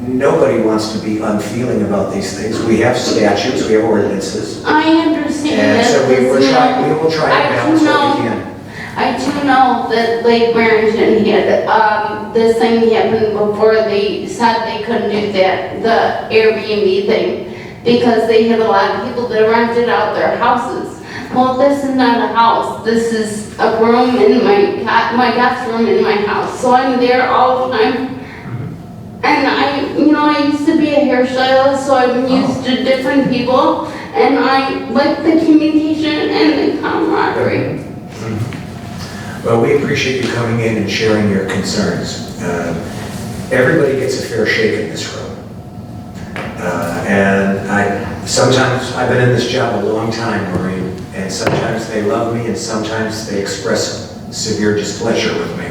nobody wants to be unfeeling about these things. We have statutes, we have ordinances. I understand And that. so we will try to balance what we can. I do know that Lake Barrington had, this thing happened before they said they couldn't do that, the Airbnb thing, because they had a lot of people that rented out their houses. Well, this is not a house, this is a room in my guest room in my house, so I'm there all the time. And I used to be a hairstylist, so I'm used to different people, and I like the communication and the camaraderie. Well, we appreciate you coming in and sharing your concerns. Everybody gets a fair shake in this room. And sometimes, I've been in this job a long time, Maureen, and sometimes they love me and sometimes they express severe displeasure with me.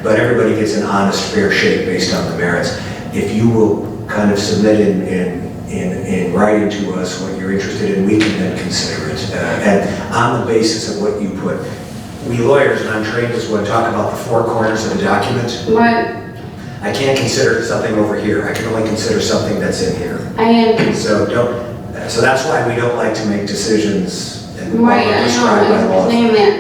But everybody gets an honest, fair shake based on the merits. If you will kind of submit in writing to us what you're interested in, we can then consider it. And on the basis of what you put, we lawyers, and I'm trained as well, talk about the four corners of a document. Right. I can't consider something over here. I can only consider something that's in here. I am. So that's why we don't like to make decisions and Right, I prescribed by know, law. I'm saying that.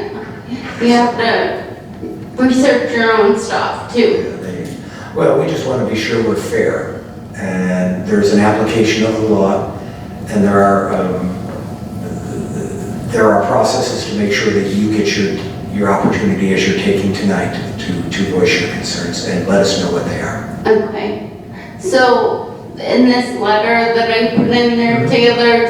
You have to research your own stuff too. Well, we just want to be sure we're fair, and there's an application of the law, and there are processes to make sure that you get your opportunity as you're taking tonight to voice your concerns, and let us know what they are. Okay. So in this letter that I put in there, Taylor,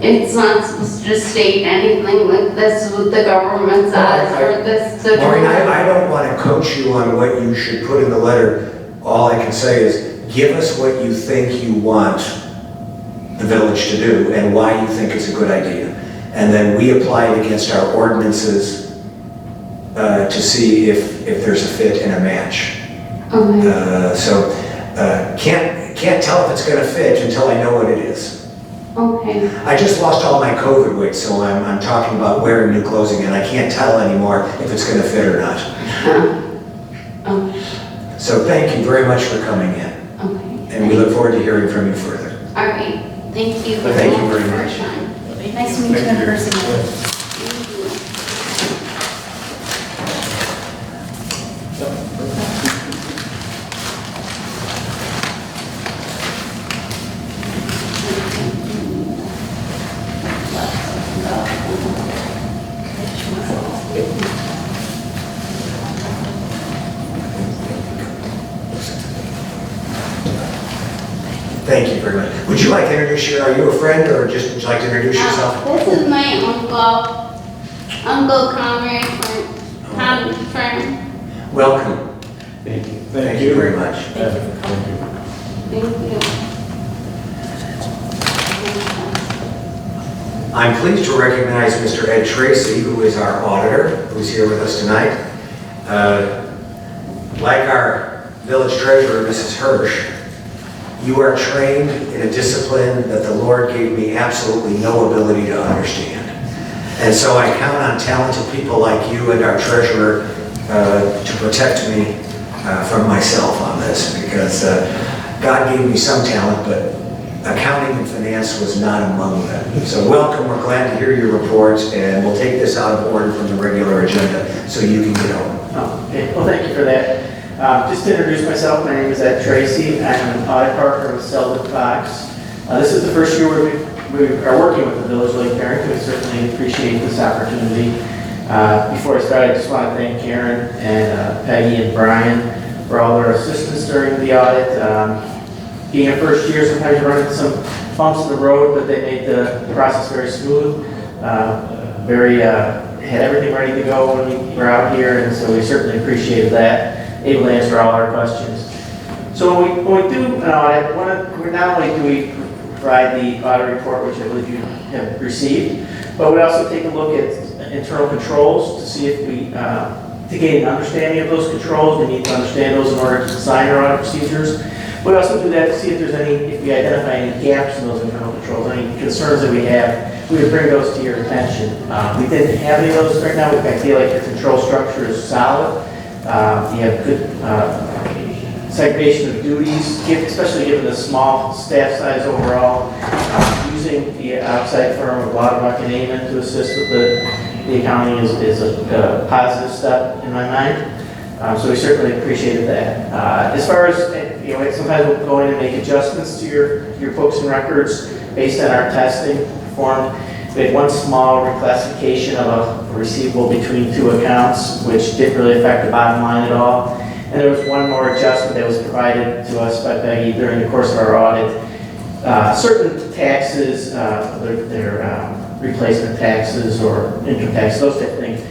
it's not supposed to state anything like this is what the government says or this. Maureen, I don't want to coach you on what you should put in the letter. All I can say is, give us what you think you want the village to do and why you think it's a good idea. And then we apply it against our ordinances to see if there's a fit and a match. Okay, So can't tell if it's going to fit until I know what it is. okay, I just lost all my COVID weight, so I'm talking about wearing new clothing, and I can't tell anymore if it's going to fit or not. okay, So thank you very much for coming in, okay. and we look forward to hearing from you further. All right, thank you. Thank you very for your much. time. Nice to meet you in person. Thank you. Thank you very much. Would you like to introduce are you a friend, or just would you like to introduce yourself? This is my Uncle Conrad friend. Welcome. Thank you. Thank you very much. Thank you. I'm pleased to recognize Mr. Ed Tracy, who is our auditor, who's here with us tonight. Like our village treasurer, Mrs. Hirsch, you are trained in a discipline that the Lord gave me absolutely no ability to understand. And so I count on talented people like you and our treasurer to protect me from myself on this, because God gave me some talent, but accounting and finance was not among them. So welcome, we're glad to hear your reports, and we'll take this out of order from the regular agenda so you can get home. Oh, okay. Well, thank you for that. Just to introduce myself, my name is Ed Tracy. I'm an audit partner with Selden Fox. This is the first year we are working with the Village of Lake Barrington. We certainly appreciate this opportunity. Before I start, I just want to thank Karen and Peggy and Brian for all their assistance during the audit. Being a first year, sometimes you run into some bumps in the road, but they made the process very smooth. Had everything ready to go when we were out here, and so we certainly appreciated that. Able to answer all our questions. So when we do an audit, not only do we provide the audit report, which I believe you have received, but we also take a look at internal controls to see if we, to gain an understanding of those controls. We need to understand those in order to design our audit procedures. We also do that to see if there's if we identify any gaps in those internal controls, any concerns that we have, we would bring those to your attention. We didn't have any of those right now. I feel like your control structure is solid. You have good segregation of duties, especially given the small staff size overall. Using the outside firm of Lauterbach and Amon to assist with the accounting is a positive step in my mind. So we certainly appreciated that. As far as, sometimes we'll go in and make adjustments to your books and records based on our testing performed. We had one small reclassification of a receivable between two accounts, which didn't really affect the bottom line at all. And there was one more adjustment that was provided to us by Peggy during the course of our audit. Certain taxes, their replacement taxes or income tax, those type of things.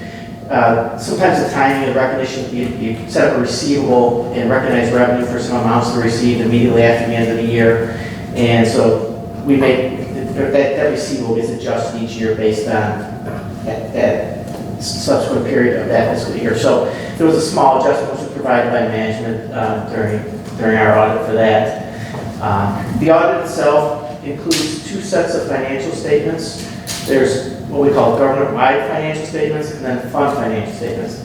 Sometimes the timing of recognition, you set up a receivable and recognize revenue for some amounts to receive immediately after the end of the year. And so we made that receivable gets adjusted each year based on that subsequent period of that fiscal year. So there was a small adjustment which was provided by management during our audit for that. The audit itself includes two sets of financial statements. There's what we call government-wide financial statements and then fund financial statements.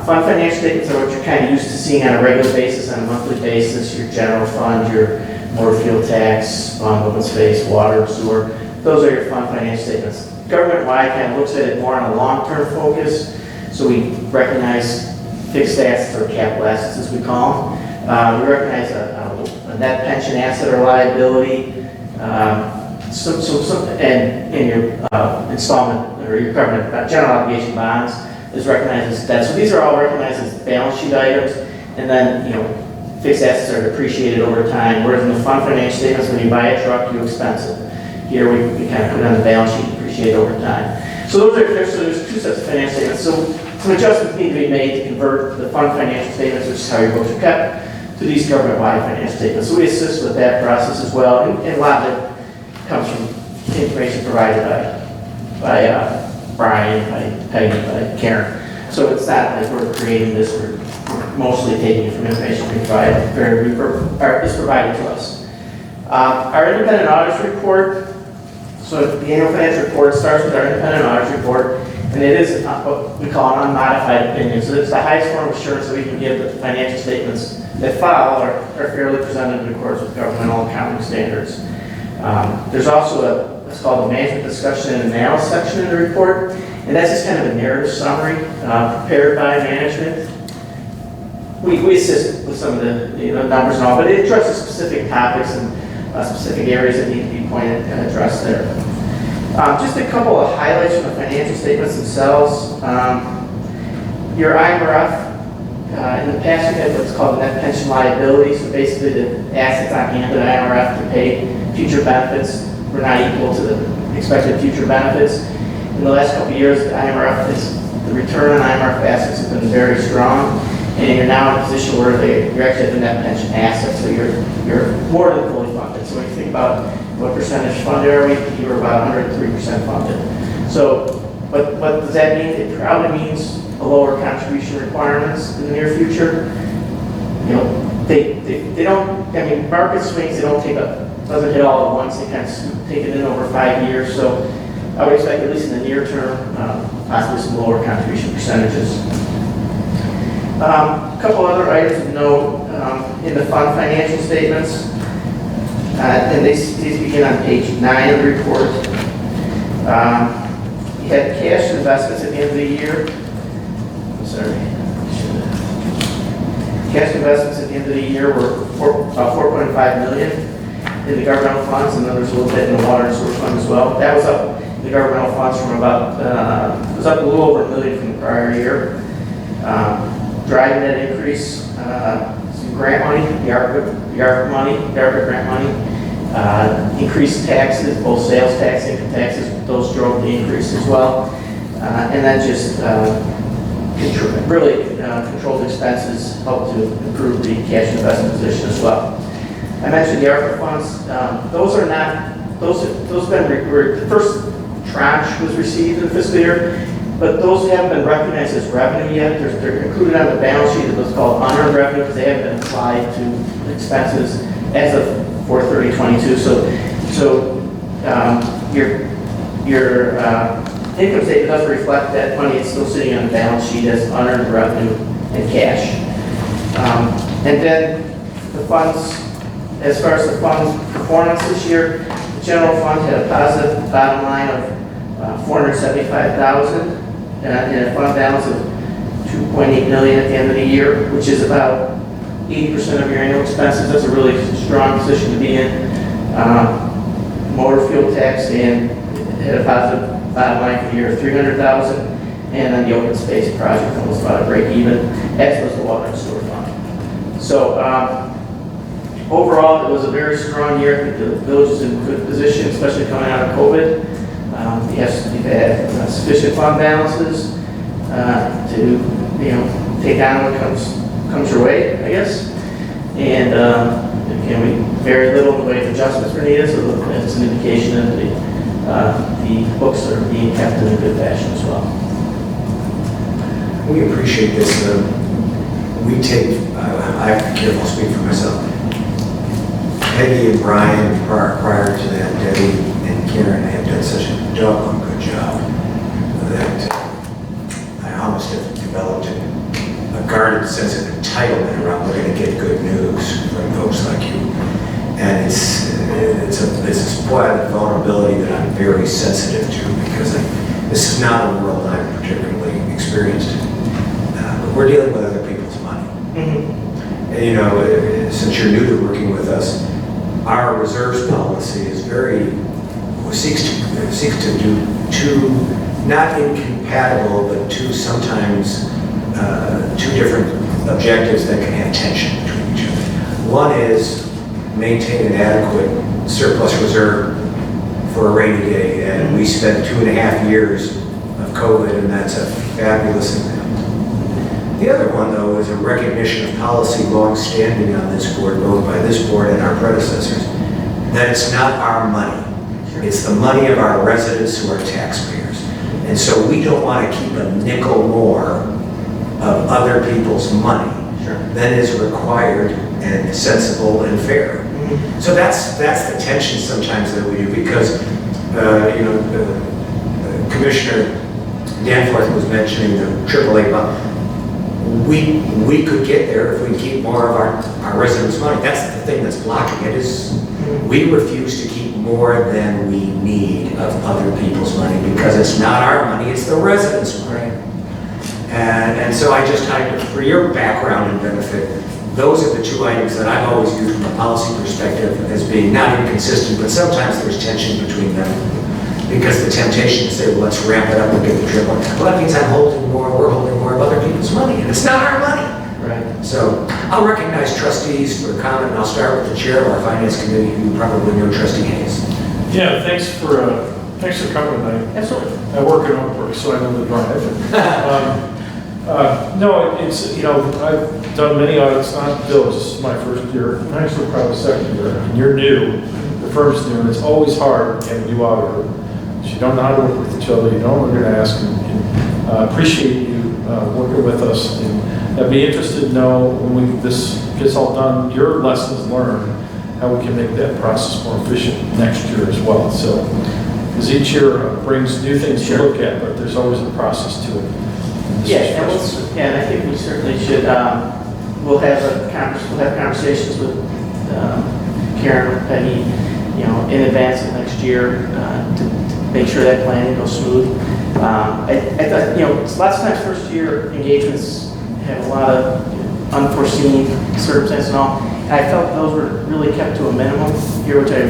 Fund financial statements are what you're kind of used to seeing on a regular basis, on a monthly basis, your general fund, your motor fuel tax, fund, open space, water, sewer. Those are your fund financial statements. Government-wide kind of looks at it more on a long-term focus. So we recognize fixed assets or capital assets, as we call them. We recognize a net pension asset or liability, and your installment or your government general obligation bonds is recognized as debt. So these are all recognized as balance sheet items, and then fixed assets are depreciated over time. Whereas in the fund financial statements, when you buy a truck, you expense it. Here we kind of put it on the balance sheet and depreciate over time. So there's two sets of financial statements. So some adjustments need to be made to convert the fund financial statements, which is how your books are kept, to these government-wide financial statements. So we assist with that process as well, and a lot of it comes from information provided by Brian, by Peggy, by Karen. So it's not like we're creating this, we're mostly taking from information we provide, is provided to us. Our independent audit report, so the annual financial report starts with our independent audit report, and it is what we call an unmodified opinion. So it's the highest form of assurance that we can give that the financial statements that follow are fairly presented in accordance with governmental accounting standards. There's also what's called the management discussion and analysis section in the report, and that's just kind of a narrative summary prepared by management. We assist with some of the numbers and all, but it addresses specific topics and specific areas that need to be pointed and addressed there. Just a couple of highlights from the financial statements themselves. Your IMRF, in the past we had what's called net pension liability, so basically the assets on hand at IMRF to pay future benefits were not equal to the expected future benefits. In the last couple of years, the return on IMRF assets has been very strong, and you're now in a position where you're actually at the net pension asset, so you're more than fully funded. So when you think about what percentage funded are we, you were about 103% funded. So what does that mean? It probably means a lower contribution requirements in the near future. They don't, I mean, market swings, doesn't hit all at once, they kind of take it in over 5 years. So I would expect, at least in the near term, possibly some lower contribution percentages. A couple other items of note in the fund financial statements, and these begin on page 9 of the report. You had cash investments at the end of the year. Cash investments at the end of the year were about $4.5 million in the governmental funds, and then there's a little bit in the water and sewer fund as well. That was up, the governmental funds from about, it was up a little over $1 million from the prior year. Driving that increase, some grant money, the ARPA grant money, increased taxes, both sales tax, income taxes, those drove the increase as well. And then just controlled expenses helped to improve the cash investment position as well. I mentioned the ARPA funds. Those are not, the first tranche was received in the fiscal year, but those haven't been recognized as revenue yet. They're included on the balance sheet of what's called unearned revenue because they haven't been applied to expenses as of 4/30/22. So your income statement doesn't reflect that money. It's still sitting on the balance sheet as unearned revenue and cash. And then the funds, as far as the fund's performance this year, the general fund had a positive bottom line of $475,000 and a fund balance of $2.8 million at the end of the year, which is about 80% of your annual expenses. That's a really strong position to be in. Motor fuel tax and had a positive bottom line for the year of $300,000, and then the open space project almost about a break even, as was the water and sewer fund. So overall, it was a very strong year. I think the village is in good position, especially coming out of COVID. You've had sufficient fund balances to take on what comes your way, I guess. And very little in the way of adjustments were needed, so it's an indication that the books are being kept in a good fashion as well. We appreciate this. We take, I have to be careful to speak for myself. Peggy and Brian, prior to that, Debbie and Karen have done such a doggone good job that I almost have developed a guarded sense of entitlement around we're going to get good news from folks like you. And it's a spoiled vulnerability that I'm very sensitive to because this is not a world I'm particularly experienced in. But we're dealing with other people's money. Mm-hmm. And, since you're new to working with us, our reserves policy is seeks to do two, not incompatible, but sometimes two different objectives that can have tension between each other. One is maintain an adequate surplus reserve for a rainy day, and we spent 2.5 years of COVID, and that's a fabulous example. The other one, though, is a recognition of policy long-standing on this board, both by this board and our predecessors, that it's not our money. It's the money of our residents who are taxpayers. And so we don't want to keep a nickel more of other people's money than is required and sensible and fair. So that's the tension sometimes that we do, because Commissioner Danforth was mentioning the AAA bond. We could get there if we keep more of our residents' money. That's the thing that's blocking it, is we refuse to keep more than we need of other people's money, because it's not our money, it's the residents' money. And so for your background and benefit, those are the two items that I've always used from a policy perspective as being not inconsistent, but sometimes there's tension between them. Because the temptation to say, well, let's ramp it up and get the triple. Well, that means we're holding more of other people's money, and it's not our money. Right. So I'll recognize trustees for comment, and I'll start with the chair of our finance committee, who probably know Trustee Hayes. Yeah, thanks for coming tonight. Absolutely. I work in Oakbrook, so I know the drive. No, it's, I've done many audits, not Bill, this is my first year, and actually probably second year, and you're new, the firm's new, and it's always hard to get a new auditor. You don't know how to work with each other, you don't know what you're going to ask, and appreciate you working with us. And I'd be interested to know, when this gets all done, your lessons learned, how we can make that process more efficient next year as well. So, because each year brings new things to look at, but there's always a process to it. Yeah, and I think we certainly should, we'll have conversations with Karen, Penny, in advance of next year to make sure that planning goes smooth. I thought, lots of times first year engagements have a lot of unforeseen circumstances and all. And I felt those were really kept to a minimum here, which I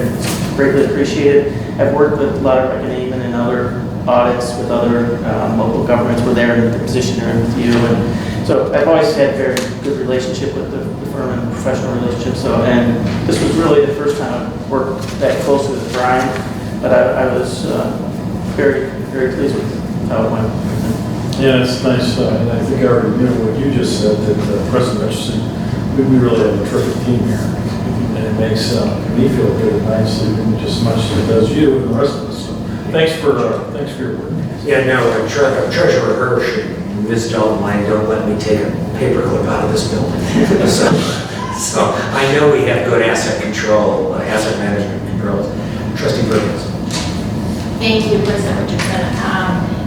greatly appreciated. I've worked with a lot of Barrington and other audits with other local governments. We're there in the position they're in with you. And so I've always had a very good relationship with the firm and professional relationship. So, and this was really the first time I've worked that closely with Brian. But I was very, very pleased with how it went. Yeah, it's nice, and I think I already knew what you just said, that President Richardson, we really have a terrific team here. And it makes me feel good and nice, even just as much as it does you and the rest of us. So thanks for your work. Yeah, no, Treasurer Hirsch and Ms. Dalton don't let me take a paperclip out of this building. So I know we have good asset control, asset management controls. Trustee Perkins. Thank you, President Richardson.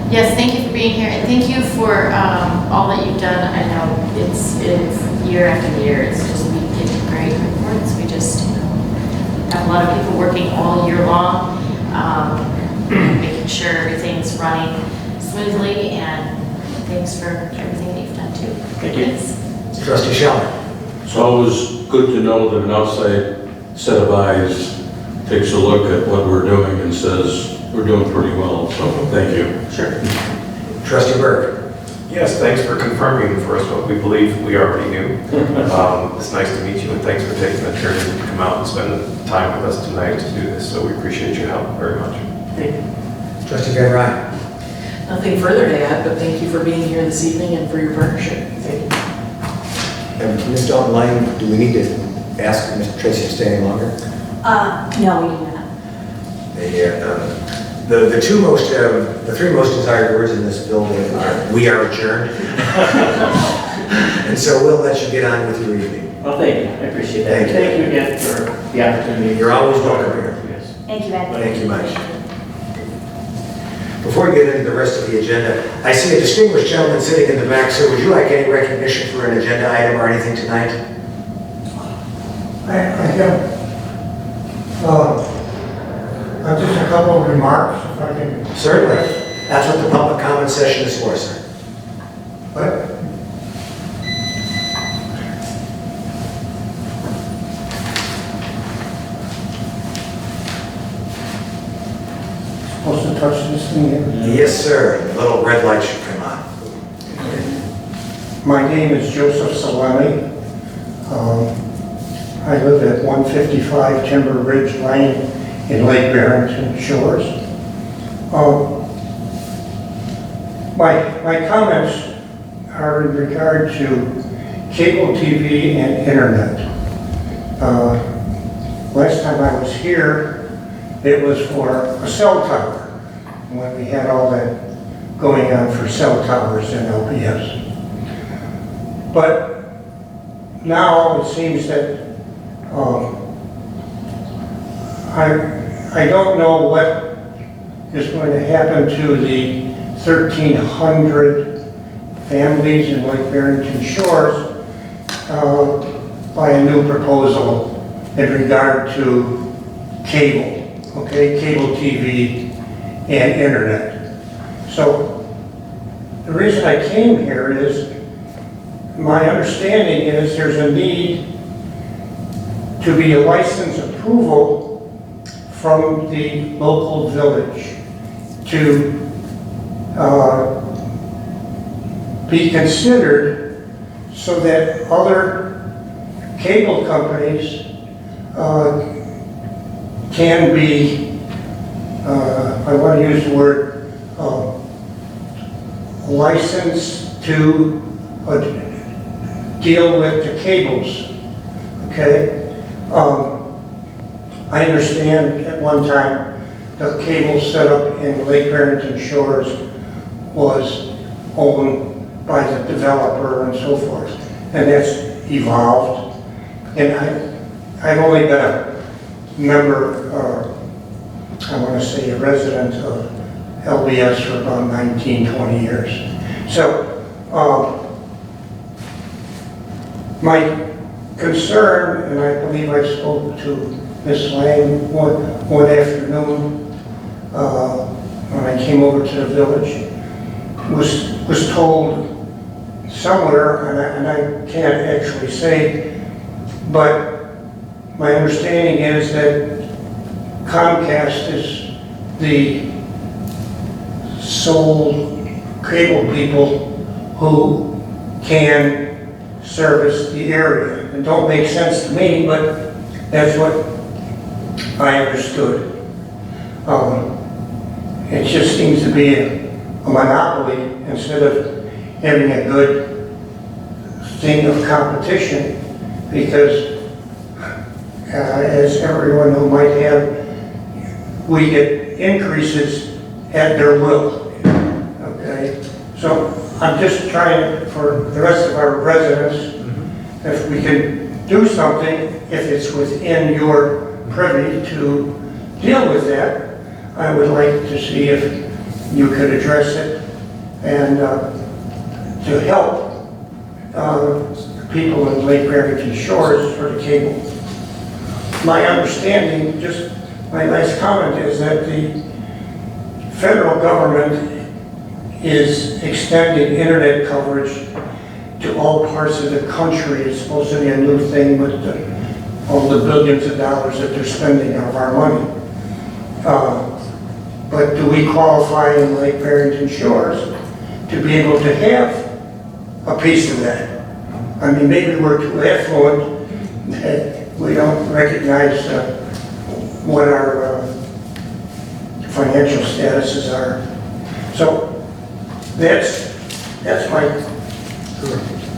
Yes, thank you for being here, and thank you for all that you've done. I know it's year after year, it's just, we get great reports. We just have a lot of people working all year long, making sure everything's running smoothly, and thanks for everything that you've done too. Thank you. Trustee Scheller. It's always good to know that an outside set of eyes takes a look at what we're doing and says, we're doing pretty well, so thank you. Sure. Trustee Burke. Yes, thanks for confirming for us what we believe we already knew. It's nice to meet you, and thanks for taking the journey to come out and spend time with us tonight to do this. So we appreciate your help very much. Thank you. Trustee Van Ryan. Nothing further to add, but thank you for being here this evening and for your partnership. Thank you. And Ms. Dalton, do we need to ask Mr. Tracy to stay any longer? No, we do not. The three most desired words in this building are, "We are adjourned." And so we'll let you get on with your evening. Well, thank you. I appreciate that. Thank you. Thank you again for the opportunity. You're always welcome here. Yes. Thank you, Ed. Thank you much. Before we get into the rest of the agenda, I see a distinguished gentleman sitting in the back. Sir, would you like any recognition for an agenda item or anything tonight? I have just a couple of remarks, if I can. Certainly. That's what the public comment session is for, sir. But supposed to touch this thing here? Yes, sir. The little red light should come on. My name is Joseph Salemi. I live at 155 Timber Ridge Lane in Lake Barrington Shores. My comments are in regard to cable TV and internet. Last time I was here, it was for a cell tower, when we had all that going on for cell towers in LPS. But now it seems that I don't know what is going to happen to the 1,300 families in Lake Barrington Shores by a new proposal in regard to cable, okay, cable TV and internet. So the reason I came here is my understanding is there's a need to be a license approval from the local village to be considered so that other cable companies can be, I want to use the word, licensed to deal with the cables, okay? I understand at one time the cable setup in Lake Barrington Shores was owned by the developer and so forth, and that's evolved. And I've only been a member, I want to say a resident of LBS for about 19, 20 years. So my concern, and I believe I spoke to Ms. Lang one afternoon when I came over to the village, was told somewhere, and I can't actually say, but my understanding is that Comcast is the sole cable people who can service the area. It don't make sense to me, but that's what I understood. It just seems to be a monopoly instead of having a good thing of competition, because as everyone who might have, we get increases at their will, okay? So I'm just trying for the rest of our residents, if we can do something, if it's within your privy to deal with that, I would like to see if you could address it and to help people in Lake Barrington Shores for the cable. My understanding, just my last comment, is that the federal government is extending internet coverage to all parts of the country. It's supposed to be a new thing with all the billions of dollars that they're spending of our money. But do we qualify in Lake Barrington Shores to be able to have a piece of that? I mean, maybe we're too affluent that we don't recognize what our financial statuses are. So that's my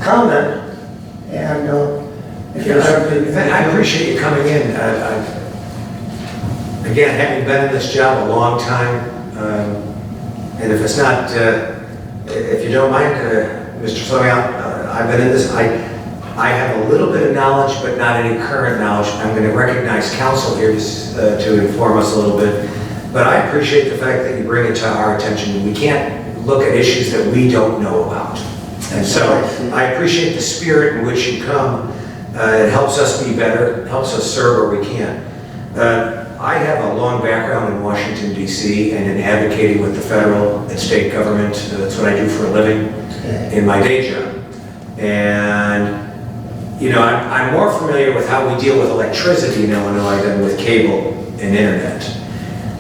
comment, and if there's something... I appreciate you coming in. Again, having been in this job a long time, and if it's not, if you don't mind, Mr. Fleming, I've been in this, I have a little bit of knowledge, but not any current knowledge. I'm going to recognize counsel here to inform us a little bit, but I appreciate the fact that you bring it to our attention. We can't look at issues that we don't know about. And so I appreciate the spirit in which you come. It helps us be better, helps us serve where we can. I have a long background in Washington, D.C., and in advocating with the federal and state government. That's what I do for a living in my day job. And, you know, I'm more familiar with how we deal with electricity in Illinois than with cable and internet.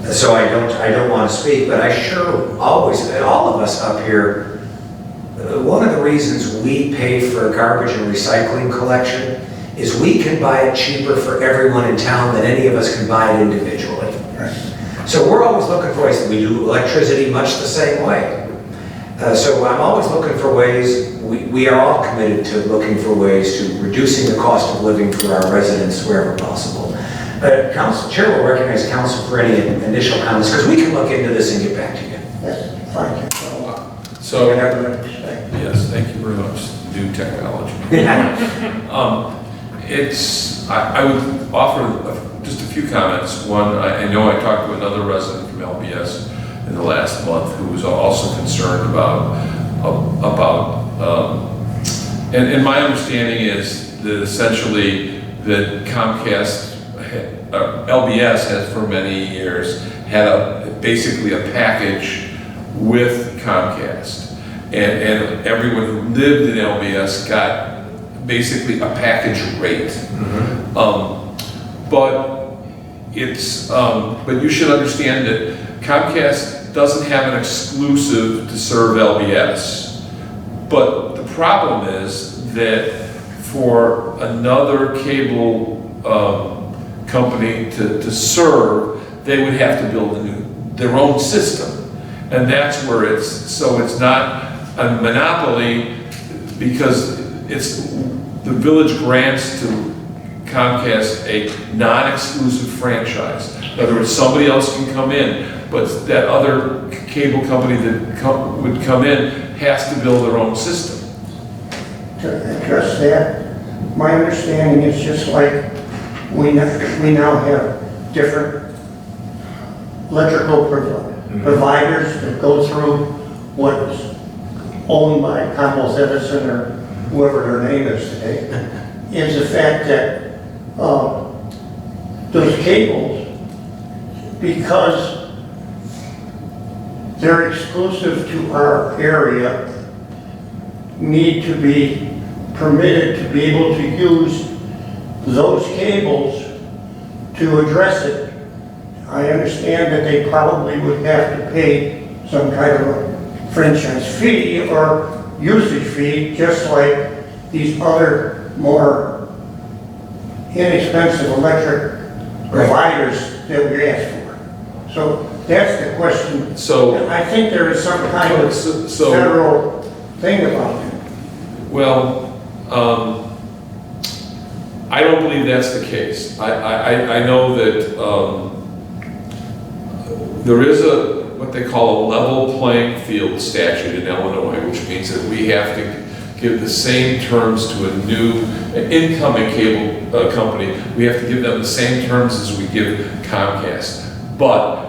So I don't want to speak, but I sure always, all of us up here, one of the reasons we pay for garbage and recycling collection is we can buy it cheaper for everyone in town than any of us can buy it individually. Right. So we're always looking for ways. We do electricity much the same way. So I'm always looking for ways, we are all committed to looking for ways to reducing the cost of living for our residents wherever possible. Council Chair will recognize council for any initial comments, because we can look into this and get back to you. Yes, fine. So, yes, thank you very much. new technology. I would offer just a few comments. One, I know I talked to another resident from LBS in the last month who was also concerned and my understanding is that essentially that Comcast, LBS has for many years had basically a package with Comcast. And everyone who lived in LBS got basically a package rate. But you should understand that Comcast doesn't have an exclusive to serve LBS. But the problem is that for another cable company to serve, they would have to build their own system. And that's where it's not a monopoly, because the village grants to Comcast a non-exclusive franchise. In other words, somebody else can come in, but that other cable company that would come in has to build their own system. To address that, my understanding is just like we now have different electrical providers that go through what is owned by Commonwealth Edison or whoever their name is today, is the fact that those cables, because they're exclusive to our area, need to be permitted to be able to use those cables to address it. I understand that they probably would have to pay some kind of a franchise fee or usage fee, just like these other more inexpensive electric providers that we ask for. So that's the question. So I think there is some kind of federal thing about it. Well, I don't believe that's the case. I know that there is what they call a level playing field statute in Illinois, which means that we have to give the same terms to a new incoming cable company. We have to give them the same terms as we give Comcast. But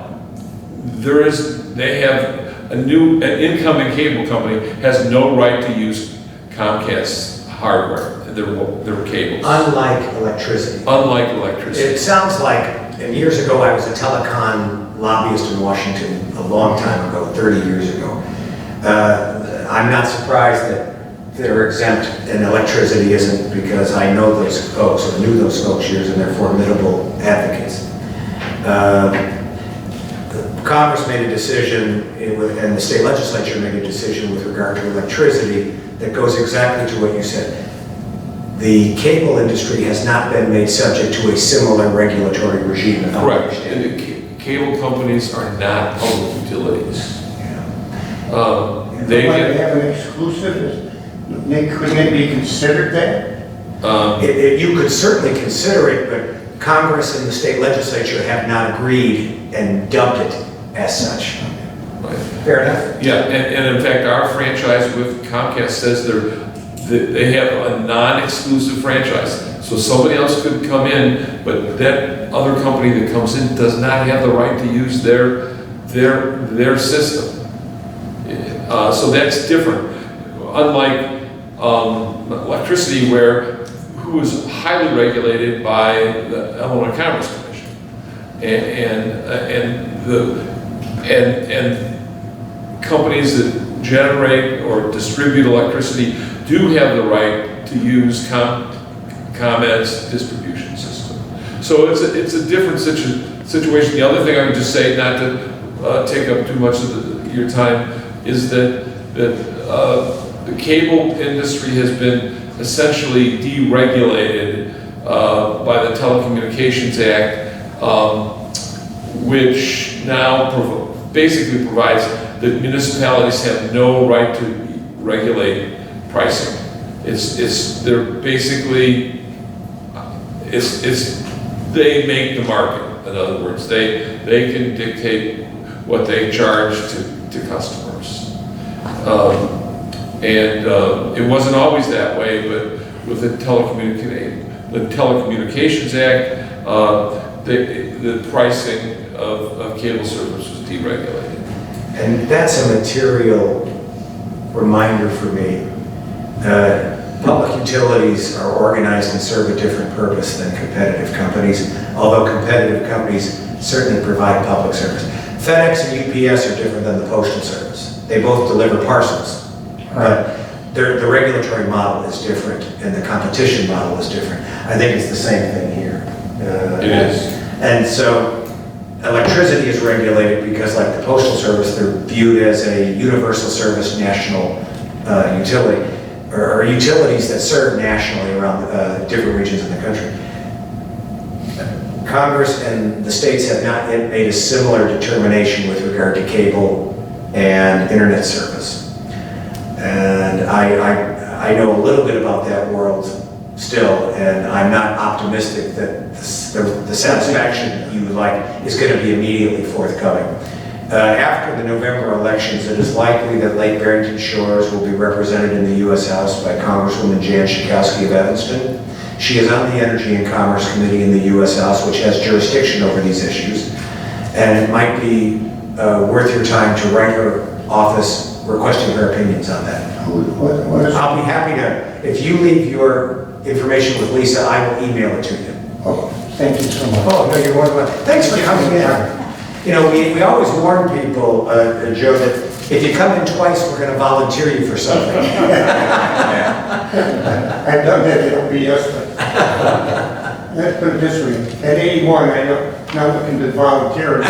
an incoming cable company has no right to use Comcast's hardware, their cables. Unlike electricity. Unlike electricity. It sounds like, and years ago I was a telecom lobbyist in Washington a long time ago, 30 years ago. I'm not surprised that they're exempt and electricity isn't, because I know those folks, or knew those folks years, and they're formidable advocates. Congress made a decision, and the state legislature made a decision with regard to electricity that goes exactly to what you said. The cable industry has not been made subject to a similar regulatory regime. Correct. And the cable companies are not public utilities. They have an exclusive. Couldn't it be considered that? You could certainly consider it, but Congress and the state legislature have not agreed and dubbed it as such. Right. Fair enough? Yeah, and in fact, our franchise with Comcast says they have a non-exclusive franchise. So somebody else could come in, but that other company that comes in does not have the right to use their system. So that's different. Unlike electricity, who is highly regulated by the Illinois Commerce Commission, and companies that generate or distribute electricity do have the right to use ComEd's distribution system. So it's a different situation. The other thing I would just say, not to take up too much of your time, is that the cable industry has been essentially deregulated by the Telecommunications Act, which now basically provides that municipalities have no right to regulate pricing. They make the market. In other words, they can dictate what they charge to customers. And it wasn't always that way, but with the Telecommunications Act, the pricing of cable service was deregulated. And that's a material reminder for me. Public utilities are organized and serve a different purpose than competitive companies, although competitive companies certainly provide public service. FedEx and UPS are different than the Postal Service. They both deliver parcels, but the regulatory model is different and the competition model is different. I think it's the same thing here. It is. And so electricity is regulated because, like the Postal Service, they're viewed as a universal service national utility, or utilities that serve nationally around different regions in the country. Congress and the states have not yet made a similar determination with regard to cable and internet service. And I know a little bit about that world still, and I'm not optimistic that the satisfaction you would like is going to be immediately forthcoming. After the November elections, it is likely that Lake Barrington Shores will be represented in the U.S. House by Congresswoman Jan Schakowsky of Evanston. She is on the Energy and Commerce Committee in the U.S. House, which has jurisdiction over these issues. And it might be worth your time to write her office requesting her opinions on that. I'll be happy to, if you leave your information with Lisa, I will email it to you. Oh, thank you so much. Oh, no, you're more than welcome. Thanks for coming in. You know, we always warn people, Joe, that if you come in twice, we're going to volunteer you for something. I've done that, it'll be yesterday. Let's put it this way, at 81, I'm not looking to volunteer.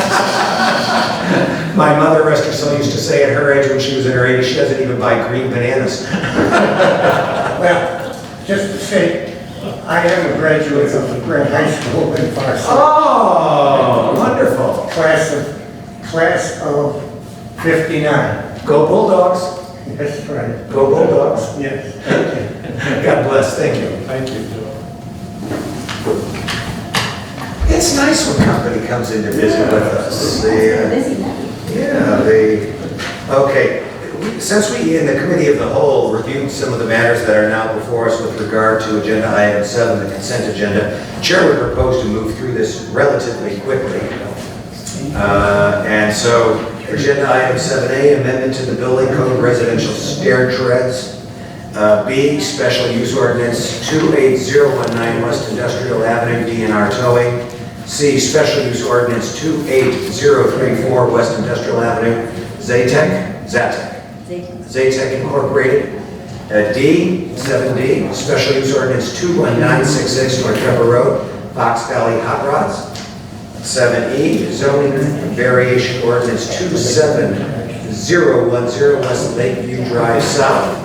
My mother, rest her soul, used to say at her age when she was in her 80s, she doesn't even buy green bananas. Well, just to say, I am a graduate of the Grant High School in Farsi. Oh, wonderful. Class of 59. Go Bulldogs. That's right. Go Bulldogs. Yes. God bless, thank you. Thank you, Joe. It's nice when company comes in to visit with us. Busy night. Okay. Since we, in the Committee of the Whole, reviewed some of the matters that are now before us with regard to Agenda Item 7, the consent agenda, Chair would propose to move through this relatively quickly. And so, Agenda Item 7A, amendment to the Building Code residential stair treads. B, Special Use Ordinance 28019 West Industrial Avenue, DNR towing. C, Special Use Ordinance 28034 West Industrial Avenue, Zatec Incorporated. D, 7D, Special Use Ordinance 21966 North Pepper Road, Fox Valley Hot Rods. 7E, Zoning Variation Ordinance 27010 West Lakeview Drive South.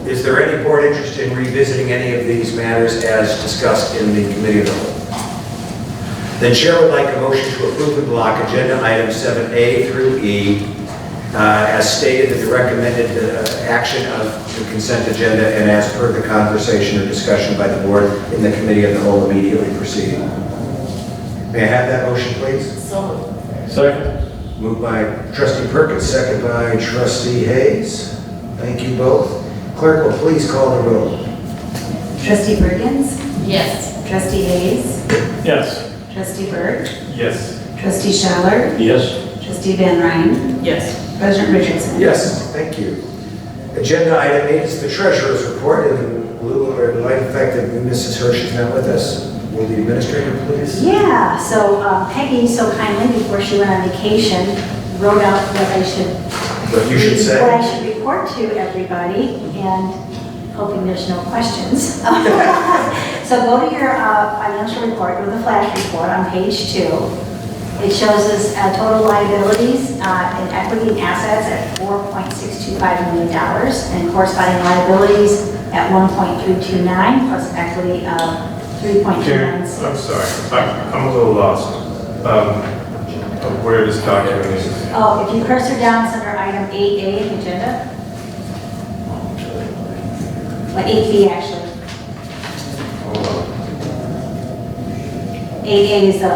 Is there any board interest in revisiting any of these matters as discussed in the Committee of the Whole? The Chair would like a motion to approve in block Agenda Items 7A through E as stated in the recommended action of the consent agenda and as per the conversation or discussion by the board in the Committee of the Whole immediately preceding. May I have that motion, please? So, Second. Moved by Trustee Perkins, second by Trustee Hayes. Thank you both. Clerk will please call the roll. Trustee Perkins? yes. Trustee Hayes? Yes. Trustee Berg? Yes. Trustee Schaller? Yes. Trustee Van Ryn? Yes. President Richardson? Yes, thank you. Agenda item 8 is the Treasurer's Report. In lieu or in light of the fact that Mrs. Hirsch is not with us, will the Administrator please? Yeah, so Peggy so kindly, before she went on vacation, wrote out what I should... What you should say. What I should report to everybody, and hoping there's no questions. So go to your financial report, go to the flash report on page 2. It shows us total liabilities in equity and assets at $4.625 million and corresponding liabilities at 1.329 plus equity of 3.29. I'm sorry, I'm a little lost of where this document is. Oh, if you cursor down, it's under item 8A in the agenda. Well, 8B actually. Hold on. 8A is the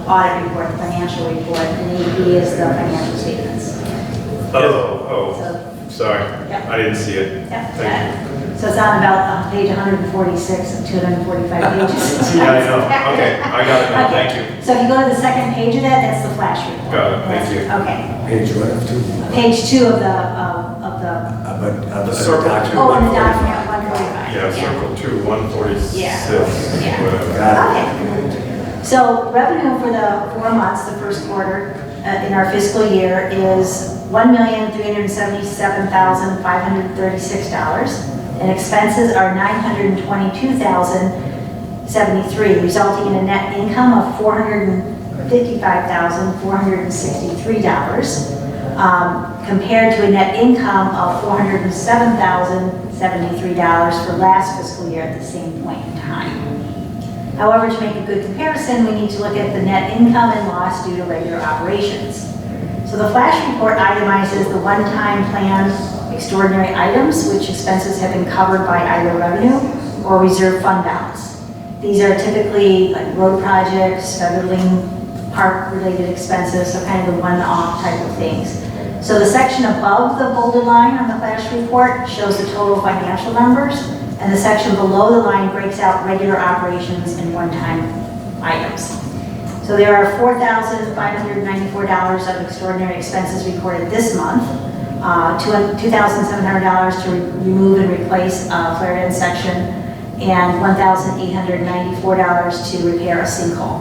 audit report, the financial report, and 8B is the financial statements. Sorry, Yep. I didn't see it. Yep, Thank yeah. So it's on about page 146 of 245 pages. Yeah, I know. Okay, I got it now. Thank you. So if you go to the second page of that, that's the flash report. Got it. Thank you. Okay. Page one of two. Page 2 of the, Of The circle. oh, in the document 145. Yeah, circle 2, 146, Yeah. whatever. Okay. So revenue for the 4 months, the first quarter in our fiscal year is $1,377,536, and expenses are $922,073, resulting in a net income of $455,463, compared to a net income of $407,073 for last fiscal year at the same point in time. However, to make a good comparison, we need to look at the net income and loss due to regular operations. So the flash report itemizes the one-time planned extraordinary items, which expenses have been covered by either revenue or reserve fund balance. These are typically like road projects, federally park-related expenses, so kind of the one-off type of things. So the section above the bolded line on the flash report shows the total financial numbers, and the section below the line breaks out regular operations and one-time items. So there are $4,594 of extraordinary expenses recorded this month, $2,700 to remove and replace a flared-end section, and $1,894 to repair a sinkhole.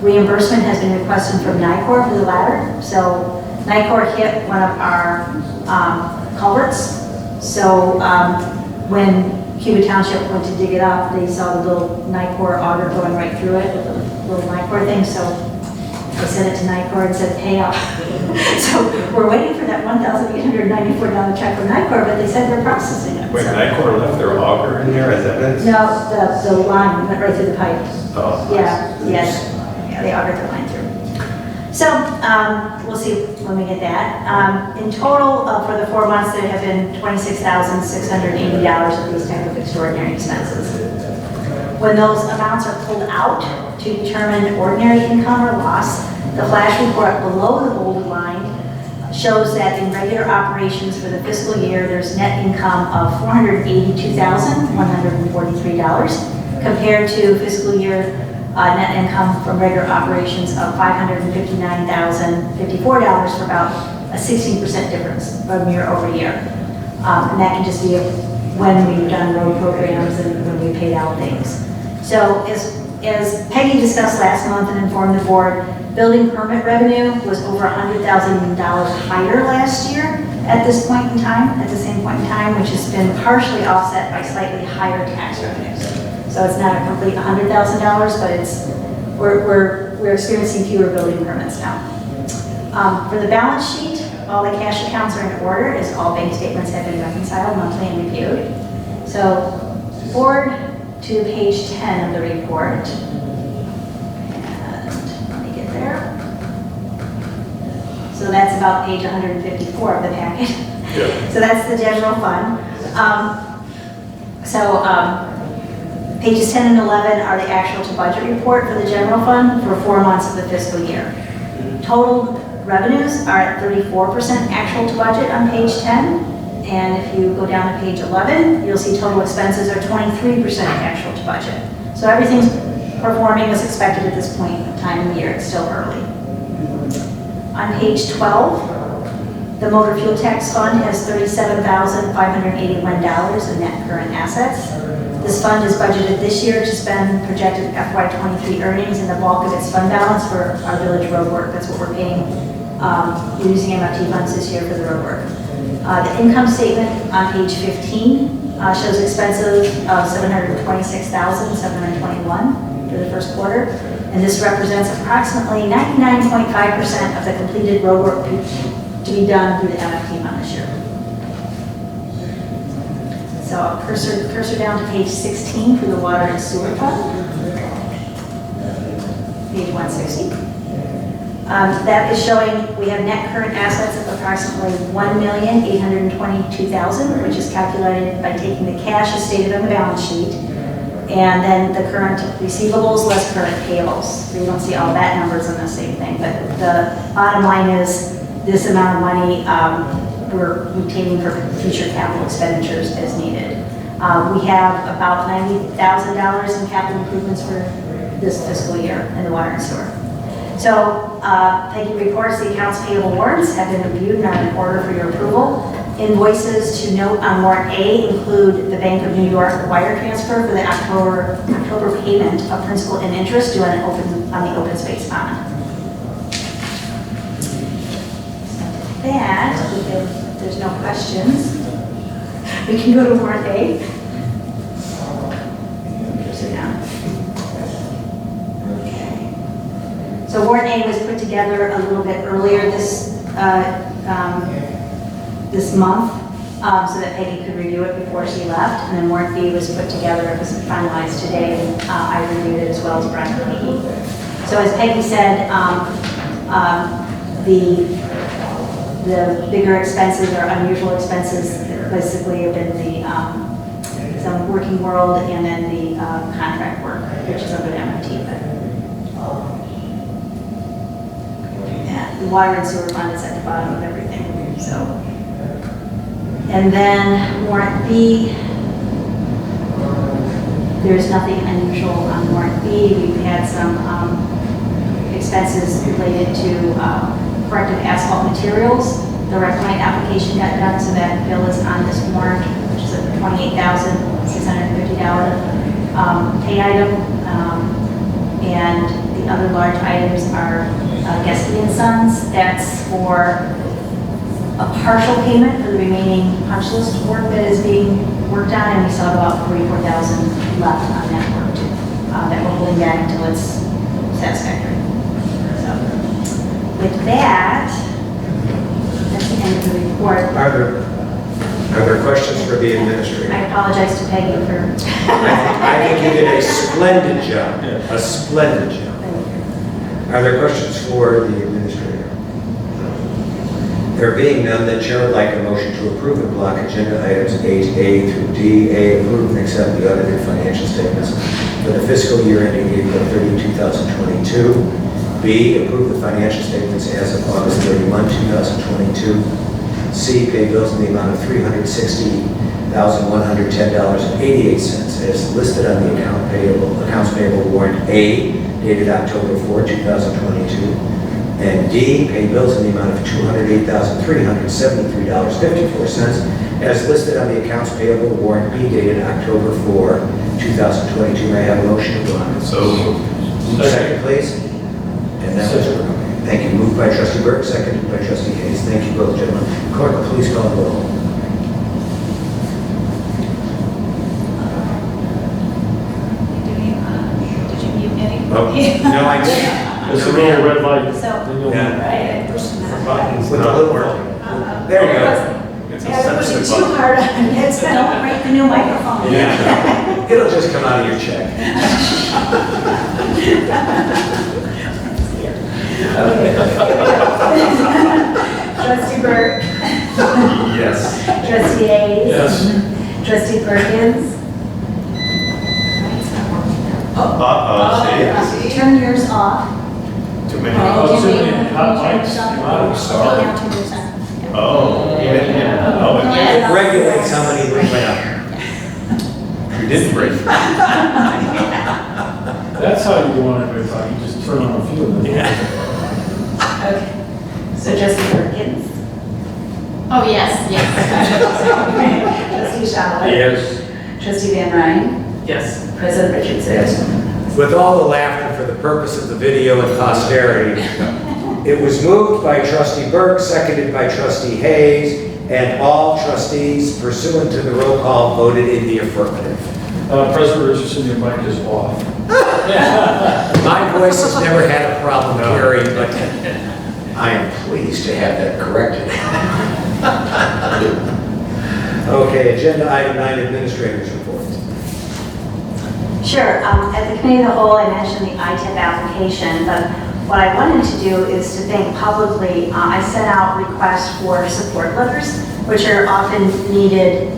Reimbursement has been requested from NICOR for the latter. So NICOR hit one of our culverts. So when Cuba Township went to dig it up, they saw the little NICOR auger going right through it with a little NICOR thing. So they sent it to NICOR and said, pay up. So we're waiting for that $1,894 check from NICOR, but they said they're processing it. Wait, So- NICOR left their auger in there as evidence? No, the line went right through the pipe. Oh. Yeah, yes. Yeah, they augered the line through. So we'll see when we get that. In total, for the 4 months, there have been $26,680 of these type of extraordinary expenses. When those amounts are pulled out to determine ordinary income or loss, the flash report below the bolded line shows that in regular operations for the fiscal year, there's net income of $482,143 compared to fiscal year net income from regular operations of $559,054 for about a 16% difference from year over year. And that can just be when we've done road programs and when we paid out things. So as Peggy discussed last month and informed the board, building permit revenue was over $100,000 higher last year at this point in time, at the same point in time, which has been partially offset by slightly higher tax revenues. So it's not a complete $100,000, but we're experiencing fewer building permits now. For the balance sheet, all the cash accounts are in order as all bank statements have been reconciled monthly and reviewed. So forward to page 10 of the report. And let me get there. So that's about page 154 of the packet. Yeah. So that's the general fund. Pages 10 and 11 are the actual to budget report for the general fund for 4 months of the fiscal year. Total revenues are at 34% actual to budget on page 10. And if you go down to page 11, you'll see total expenses are 23% actual to budget. So everything's performing as expected at this point in time of the year. It's still early. On page 12, the motor fuel tax fund has $37,581 in net current assets. This fund is budgeted this year to spend projected FY23 earnings and the bulk of its fund balance for our village road work. That's what we're paying. We're using MFT funds this year for the road work. The income statement on page 15 shows expenses of $726,721 for the first quarter. And this represents approximately 99.5% of the completed road work to be done through the MFT fund this year. So cursor down to page 16 for the water and sewer fund. Page 160. That is showing we have net current assets of approximately $1,822,000, which is calculated by taking the cash as stated on the balance sheet, and then the current receivables less current payables. So you don't see all that numbers on the same thing, but the bottom line is this amount of money we're retaining for future capital expenditures as needed. We have about $90,000 in capital improvements for this fiscal year in the water and sewer. So, Peggy reports the accounts payable warrants have been reviewed and are in order for your approval. Invoices to note on warrant A include the Bank of New York wire transfer for the October payment of principal and interest due on the open space bond. That, if there's no questions, we can go to warrant A. Sit down. Okay. So warrant A was put together a little bit earlier this month, so that Peggy could review it before she left. And then warrant B was put together, it was finalized today, and I reviewed it as well as Brian Peggy. So as Peggy said, the bigger expenses or unusual expenses basically have been some working world and then the contract work, which is under the MFT. Yeah, the water and sewer fund is at the bottom of everything. So, and then warrant B, there's nothing unusual on warrant B. We've had some expenses related to corrective asphalt materials. The reclamite application got done, so that bill is on this warrant, which is a $28,650 pay item. And the other large items are Geske and Sons. That's for a partial payment for the remaining punch list work that is being worked on, and we still have about $44,000 left on that work too. That we're holding back until it's satisfactory. With that, that's the end of the report. Are there questions for the administrator? I apologize to Peggy for... I think you did a splendid job, a splendid job. Are there questions for the administrator? There being none, the chair would like a motion to approve and block agenda items 8A through D. A, approve and accept the audited financial statements for the fiscal year ending April 30, 2022. B, approve the financial statements as of August 31, 2022. C, pay bills in the amount of $360,110.88 as listed on the accounts payable warrant A, dated October 4, 2022. And D, pay bills in the amount of $208,373.54 as listed on the accounts payable warrant B, dated October 4, 2022. May I have a motion to go on? So Second, please. And that was, thank you. Moved by Trustee Burke, seconded by Trustee Hayes. Thank you both, gentlemen. Clerk, please call the roll. Did you mute any? Oh, no, I didn't. There's a little red light. So, Then you'll- right. button's With a not little working. There you go. It's a Yeah, I was pushing sensitive too button. hard on it. Don't break the new microphone. Yeah. It'll just come out of your check. Trustee Burke. Yes. Trustee Hayes. Yes. Trustee Perkins. Turn yours off. Too many. Oh, too many Jimmy, hot turn mics. yours off. I'm sorry. Take out turn yours on. Oh, yeah. Oh, Yeah. It regulates how many we went up. you didn't break. That's how you want it, if you just turn on a few of them. Okay. So Trustee Perkins. Oh, yes, yes. Trustee Shallow. Yes. Trustee Van Ryn. Yes. President Richardson. With all the laughter for the purpose of the video and posterity, it was moved by Trustee Burke, seconded by Trustee Hayes, and all trustees pursuant to the roll call voted in the affirmative. President Richardson, your mic is off. My voice has never had a problem carrying, but I am pleased to have that corrected. Okay, agenda item 9, administrators report. Sure. At the committee of the whole, I mentioned the ITIP application, but what I wanted to do is to thank publicly. I sent out requests for support letters, which are often needed.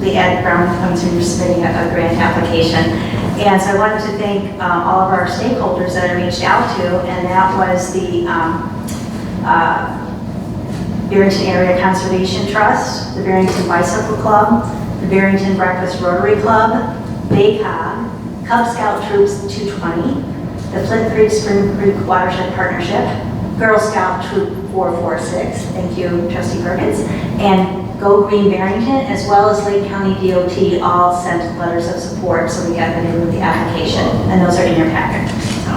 The added ground comes when you're submitting a grant application. And so I wanted to thank all of our stakeholders that I reached out to, and that was the Barrington Area Conservation Trust, the Barrington Bicycle Club, the Barrington Breakfast Rotary Club, BACOG, Cub Scout Troops 220, the Flint Creek Spring Creek Watershed Partnership, Girl Scout Troop 446, thank you, Trustee Perkins, and Go Green Barrington, as well as Lake County DOT, all sent letters of support, so we got them in with the application, and those are in your packet. So,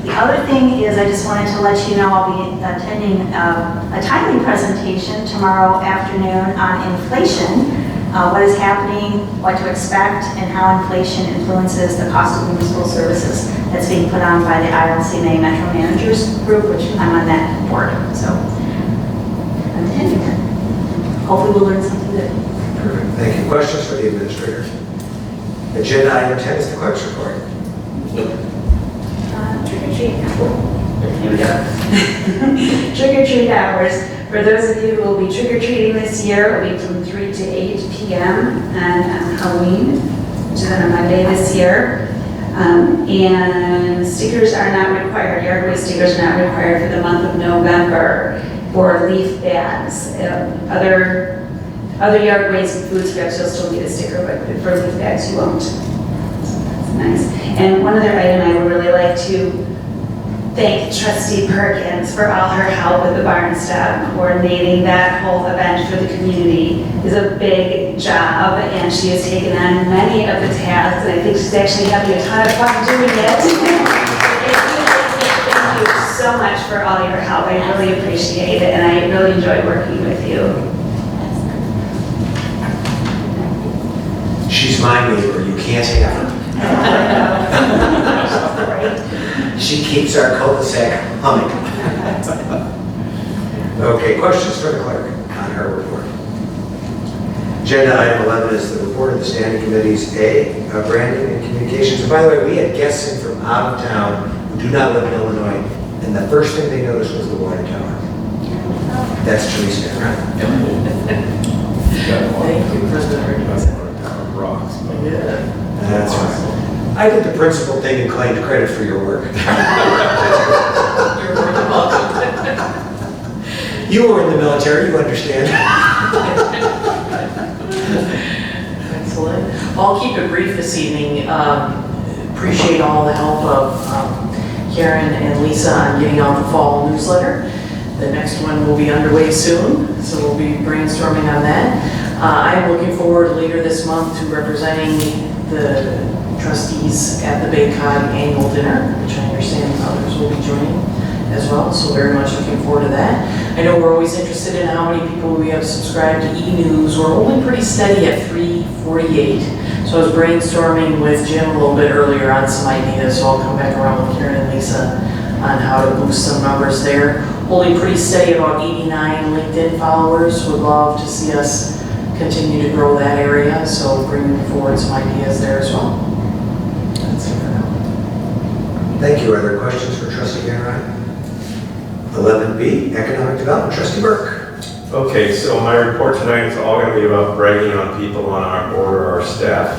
the other thing is, I just wanted to let you know I'll be attending a timely presentation tomorrow afternoon on inflation, what is happening, what to expect, and how inflation influences the cost of municipal services. That's being put on by the ILCMA Metro Managers Group, which I'm on that board. So I'm attending that. Hopefully we'll learn something good. Perfect, thank you. Questions for the administrator? Agenda item 10 is the clerk's report. Trick or treat. Here we go. Trick or treat hours. For those of you who will be trick or treating this year, it will be from 3 to 8 p.m. on Halloween, which is on a Monday this year. And stickers are not required. Yard waste stickers are not required for the month of November for leaf bags. Other yard waste and food scraps, you'll still need a sticker, but for leaf bags, you won't. So that's nice. And one other item I would really like to thank Trustee Perkins for all her help with the barn stop. Coordinating that whole event for the community is a big job, and she has taken on many of the tasks, and I think she's actually having a ton of fun doing it. Thank you so much for all your help. I really appreciate it, and I really enjoy working with you. She's my neighbor, you can't have her. She keeps our cul-de-sac humming. Okay, questions for the clerk on her report? Agenda item 11 is the report of the standing committees, branding and communications. And by the way, we had guests in from out of town who do not live in Illinois, and the first thing they noticed was the water tower. That's Teresa, right? Thank you, President Richardson. Rocks. Yeah. That's right. I did the principal thing and claimed credit for your work. You're more than welcome. You were in the military, you understand. Excellent. Well, I'll keep it brief this evening. Appreciate all the help of Karen and Lisa on getting out the fall newsletter. The next one will be underway soon, so we'll be brainstorming on that. I'm looking forward later this month to representing the trustees at the BACOG annual dinner, which I understand others will be joining as well, so very much looking forward to that. I know we're always interested in how many people we have subscribed to e-news. We're holding pretty steady at 348. So I was brainstorming with Jim a little bit earlier on some ideas, so I'll come back around with Karen and Lisa on how to boost some numbers there. Holding pretty steady, about 89 LinkedIn followers. Would love to see us continue to grow that area, so bringing forward some ideas there as well. That's it for now. Thank you. Are there questions for Trustee Garrett? 11B, Economic Development, Trustee Burke. Okay, so my report tonight is all going to be about bragging on people on our board or our staff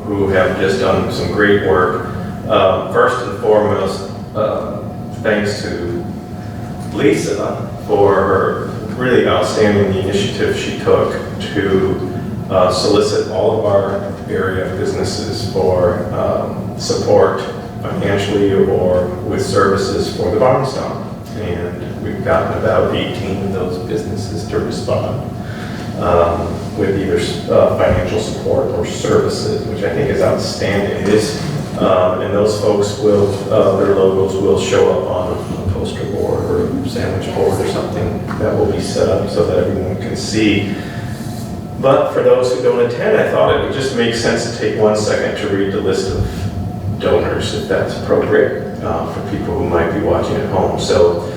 who have just done some great work. First and foremost, thanks to Lisa for her really outstanding initiative she took to solicit all of our area businesses for support financially or with services for the barn stop. And we've gotten about 18 of those businesses to respond with either financial support or services, which I think is outstanding. It is, and those folks will, their logos will show up on a poster board or a sandwich board or something that will be set up so that everyone can see. But for those who don't attend, I thought it would just make sense to take 1 second to read the list of donors, if that's appropriate, for people who might be watching at home. So,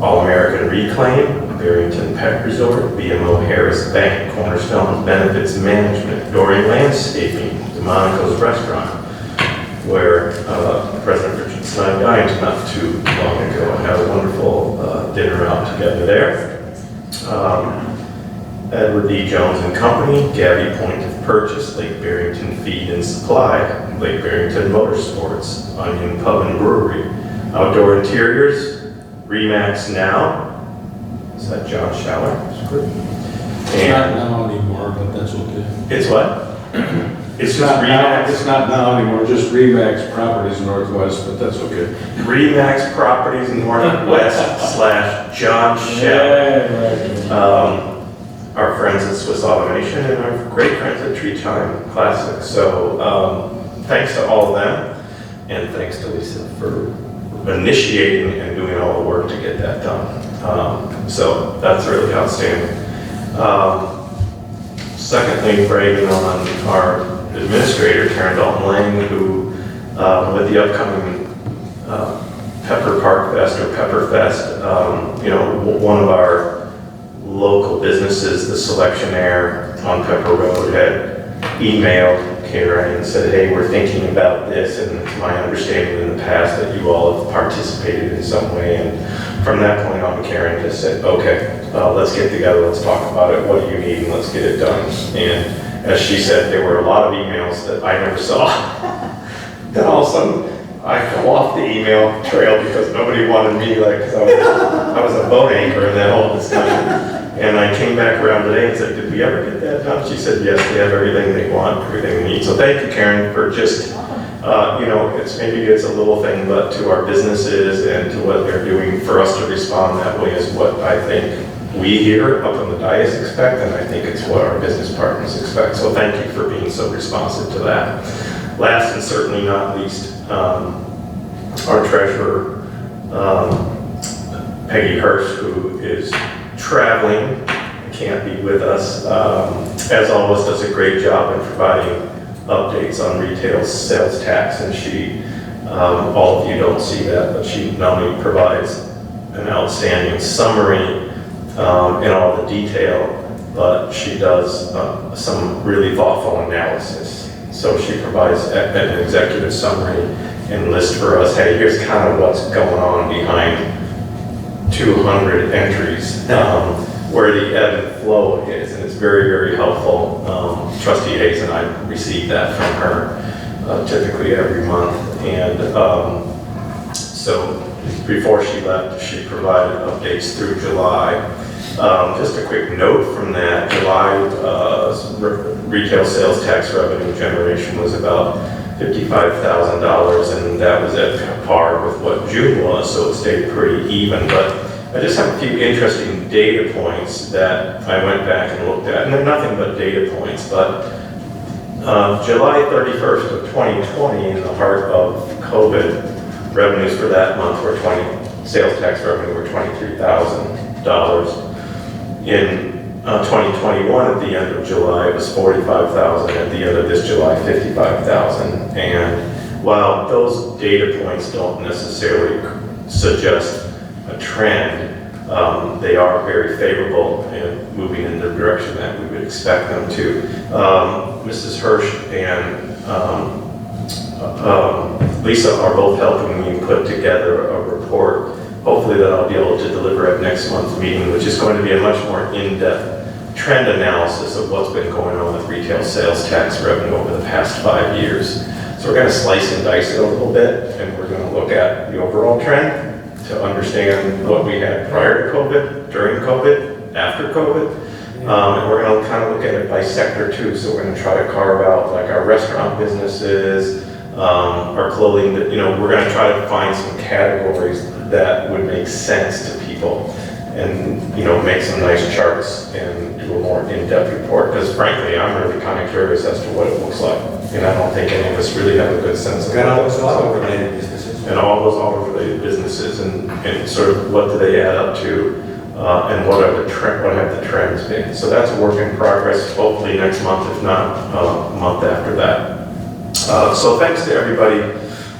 All-American Reclaim, Barrington Pet Resort, BMO Harris Bank, Cornerstone Benefits Management, Dory Landscaping, Delmonico's Restaurant, where President Richardson and I dined not too long ago and had a wonderful dinner out together there. Edward D. Jones and Company, Gabby Point of Purchase, Lake Barrington Feed and Supply, Lake Barrington Motorsports, Onion Pub and Brewery, Outdoor Interiors, Remax Now. Is that John Schaller? It's not now anymore, but that's okay. It's what? It's just not now, Remax. it's not now anymore, just Remax Properties Northwest, but that's okay. Remax Properties Northwest / John Schaller. Our friends at Swiss Automation and our great friends at Tree Time Classic. So thanks to all of them, and thanks to Lisa for initiating and doing all the work to get that done. So that's really outstanding. Secondly, bragging on our administrator, Karen Dalton Lang, who with the upcoming Pepper Park Fest or Pepper Fest, one of our local businesses, the Selectionaire on Pepper Road, had emailed Karen and said, hey, we're thinking about this, and it's my understanding in the past that you all have participated in some way. And from that point on, Karen just said, okay, let's get together, let's talk about it, what do you need, and let's get it done. And as she said, there were a lot of emails that I never saw. Then all of a sudden, I fell off the email trail because nobody wanted me, because I was a boat anchor in that whole discussion. And I came back around today and said, did we ever get that done? She said, yes, they have everything they want, everything they need. So thank you, Karen, for just, it's a little thing, but to our businesses and to what they're doing, for us to respond that way is what I think we here up on the dais expect, and I think it's what our business partners expect. So thank you for being so responsive to that. Last and certainly not least, our treasurer, Peggy Hirsch, who is traveling, can't be with us, as always does a great job in providing updates on retail sales tax, and she, all of you don't see that, but she not only provides an outstanding summary in all the detail, but she does some really thoughtful analysis. So she provides an executive summary and list for us, hey, here's kind of what's going on behind 200 entries, where the ebb and flow is, and it's very, very helpful. Trustee Hayes and I receive that from her typically every month, and so before she left, she provided updates through July. Just a quick note from that, July retail sales tax revenue generation was about $55,000, and that was at par with what June was, so it stayed pretty even. But I just have a few interesting data points that I went back and looked at, and they're nothing but data points, but July 31st of 2020, in the heart of COVID, revenues for that month were sales tax revenue were $23,000. In 2021, at the end of July, it was $45,000. At the end of this July, $55,000. And while those data points don't necessarily suggest a trend, they are very favorable and moving in the direction that we would expect them to. Mrs. Hirsch and Lisa are both helping me put together a report, hopefully that I'll be able to deliver at next month's meeting, which is going to be a much more in-depth trend analysis of what's been going on with retail sales tax revenue over the past 5 years. So we're going to slice and dice it a little bit, and we're going to look at the overall trend to understand what we had prior to COVID, during COVID, after COVID. And we're going to kind of look at it by sector too. So we're going to try to carve out like our restaurant businesses, our clothing, we're going to try to find some categories that would make sense to people, and make some nice charts and do a more in-depth report, because frankly I'm really kind of curious as to what it looks like, and I don't think any of us really have a good sense of all those auto-related businesses. And all those auto-related businesses, and sort of what do they add up to, and what have the trends been. So that's a work in progress, hopefully next month, if not a month after that. So thanks to everybody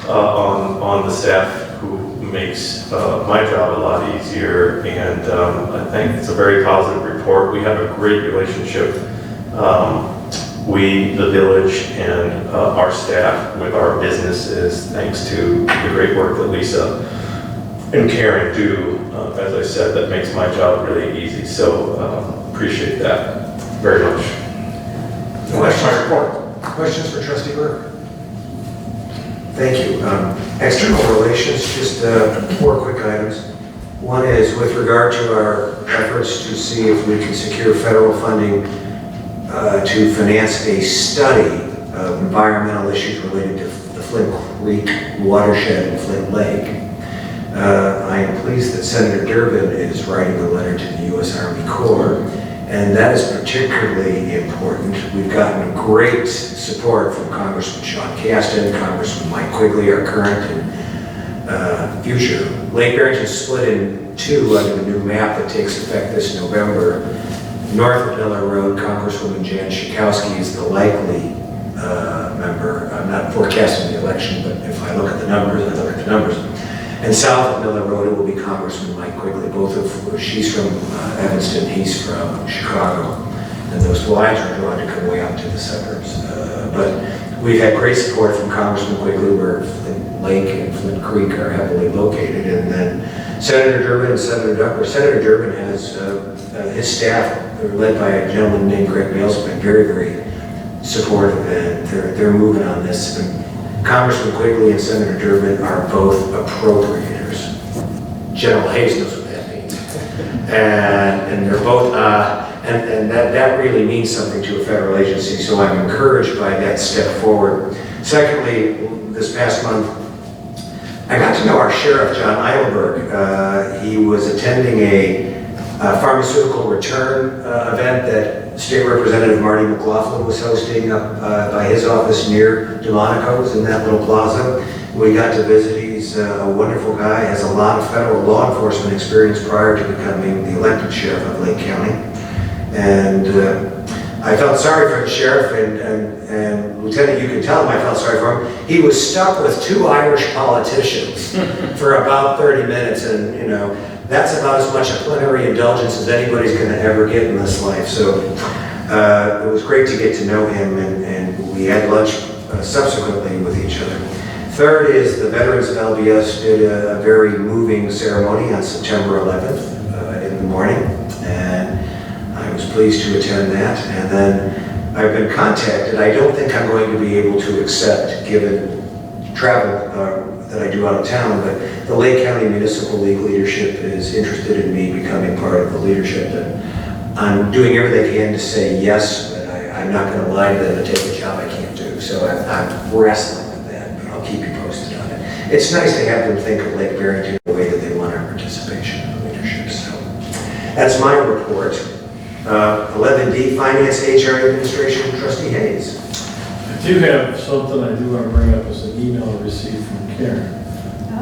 on the staff who makes my job a lot easier, and I think it's a very positive report. We have a great relationship, we, the village, and our staff with our businesses, thanks to the great work that Lisa and Karen do. As I said, that makes my job really easy, so appreciate that very much. That's my report. Questions for Trustee Burke? Thank you. External relations, just 4 quick items. One is with regard to our efforts to see if we can secure federal funding to finance a study of environmental issues related to the Flint Creek watershed and Flint Lake. I am pleased that Senator Durbin is writing a letter to the U.S. Army Corps, and that is particularly important. We've gotten great support from Congressman Sean Casten, Congressman Mike Quigley, our current and future. Lake Barrington split in 2 under the new map that takes effect this November. North of Miller Road, Congresswoman Jan Schakowsky is the likely member. I'm not forecasting the election, but if I look at the numbers, I look at the numbers. And south of Miller Road, it will be Congressman Mike Quigley, she's from Evanston, he's from Chicago. And those lines are drawn to come way out to the suburbs. But we've had great support from Congressman Quigley, where Flint Lake and Flint Creek are heavily located. And then Senator Durbin and Senator Durbin has his staff, led by a gentleman named Greg Bales, have been very, very supportive, and they're moving on this. And Congressman Quigley and Senator Durbin are both appropriators. General Hayes knows what that means. And they're both, and that really means something to a federal agency, so I'm encouraged by that step forward. Secondly, this past month, I got to know our sheriff, John Eidelberg. He was attending a pharmaceutical return event that State Representative Marty McLaughlin was hosting up by his office near Delmonico's in that little plaza. We got to visit. He's a wonderful guy, has a lot of federal law enforcement experience prior to becoming the elected sheriff of Lake County. And I felt sorry for the sheriff, and Lieutenant, you can tell him I felt sorry for him. He was stuck with 2 Irish politicians for about 30 minutes, and you know, that's about as much a plenary indulgence as anybody's going to ever get in this life. So it was great to get to know him, and we had lunch subsequently with each other. Third is the veterans of LBS did a very moving ceremony on September 11th in the morning, and I was pleased to attend that. And then I've been contacted. I don't think I'm going to be able to accept, given travel that I do out of town, but the Lake County Municipal League leadership is interested in me becoming part of the leadership, and I'm doing everything I can to say yes, but I'm not going to lie to them and take a job I can't do. So I'm wrestling with that, but I'll keep you posted on it. It's nice to have them think of Lake Barrington the way that they want our participation in the leadership. So that's my report. 11D, Finance, HR, Administration, Trustee Hayes. I do have something I do want to bring up as an email I received from Karen.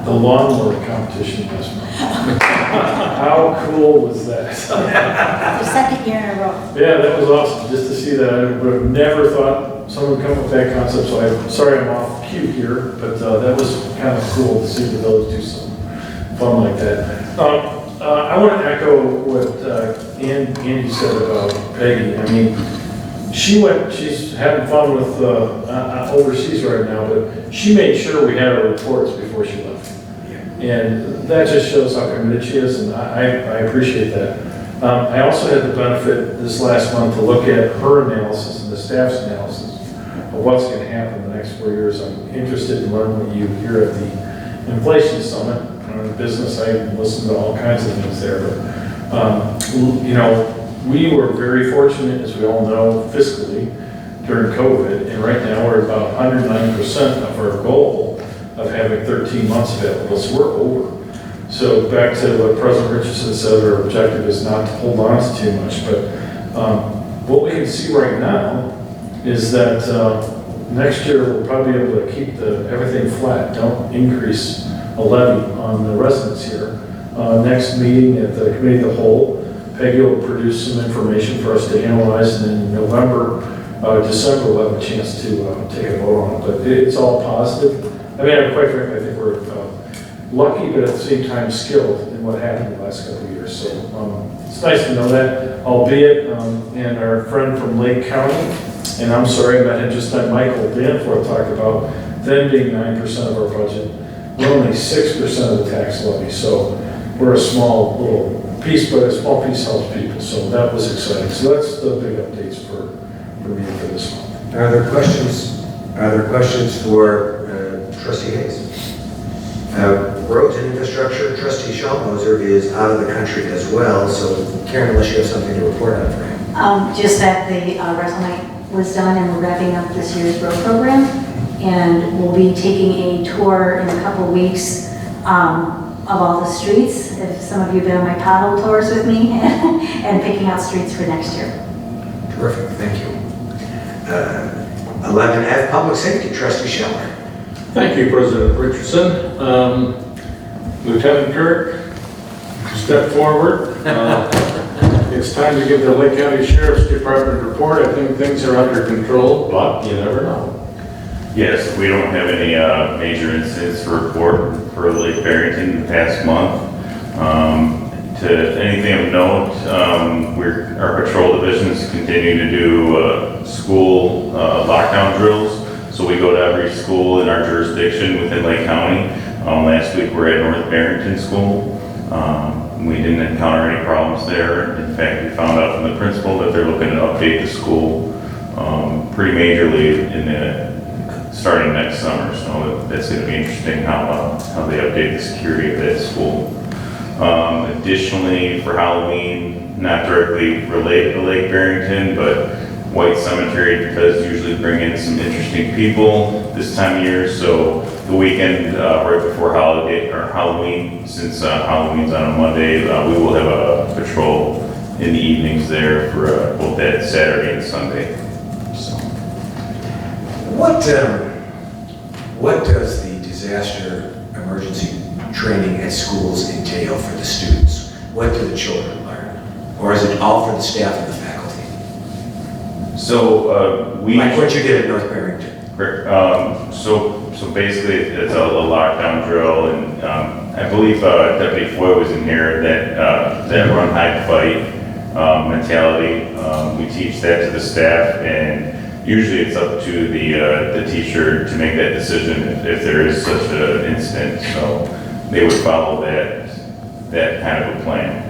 The lawnmower competition last month. How cool was that? The second year in a row. Yeah, that was awesome, just to see that. I would have never thought someone would come up with that concept, so I'm sorry I'm off cue here, but that was kind of cool to see the village do something fun like that. I want to echo what Andy said about Peggy. I mean, she's having fun with overseas right now, but she made sure we had our reports before she left. And that just shows how committed she is, and I appreciate that. I also had the benefit this last month to look at her analysis and the staff's analysis of what's going to happen in the next 4 years. I'm interested in learning what you hear at the Inflation Summit. In business, I listen to all kinds of things there, but you know, we were very fortunate, as we all know, fiscally during COVID, and right now we're about 109% of our goal of having 13 months available, so we're over. So back to what President Richardson said, our objective is not to hold on to too much, but what we can see right now is that next year we'll probably be able to keep everything flat, don't increase a levy on the residents here. Next meeting at the Committee of the Whole, Peggy will produce some information for us to analyze, and in November, December, we'll have a chance to take a vote on it. But it's all positive. I mean, quite frankly, I think we're lucky, but at the same time skilled in what happened the last couple of years. So it's nice to know that, albeit, and our friend from Lake County, and I'm sorry, I had just met Michael Danforth talk about them being 9% of our budget. We're only 6% of the tax levy, so we're a small little piece, but a small piece helps people, so that was exciting. So that's the big updates for me for this month. Are there questions? Are there questions for Trustee Hayes. Roads and infrastructure, Trustee Schallmoser is out of the country as well, so Karen, unless you have something to report on for him. Just that the rental night was done and we're wrapping up this year's road program. And we'll be taking a tour in a couple weeks of all the streets. If some of you have been on my pothole tours with me and picking out streets for next year. Terrific, thank you. 11F, Public Safety, Trustee Scheller. Thank you, President Richardson. Lieutenant Kirk, step forward. It's time to give the Lake County Sheriff's Department report. I think things are under control, but you never know. Yes, we don't have any major incidents to report for Lake Barrington in the past month. To anything of note, our patrol divisions continue to do school lockdown drills. So we go to every school in our jurisdiction within Lake County. Last week we were at North Barrington School. We didn't encounter any problems there. In fact, we found out from the principal that they're looking to update the school pretty majorly starting next summer. So that's going to be interesting how they update the security of that school. Additionally, for Halloween, not directly related to Lake Barrington, but White Cemetery does usually bring in some interesting people this time of year. So the weekend right before Halloween, since Halloween's on a Monday, we will have a patrol in the evenings there for both that Saturday and Sunday. So. What does the disaster emergency training at schools entail for the students? What do the children learn? Or is it all for the staff and the faculty? So like what you did at North Barrington. So basically it's a lockdown drill, and I believe Deputy Foy was in here, that run, hide, fight mentality. We teach that to the staff, and usually it's up to the teacher to make that decision if there is such an incident. So they would follow that kind of a plan.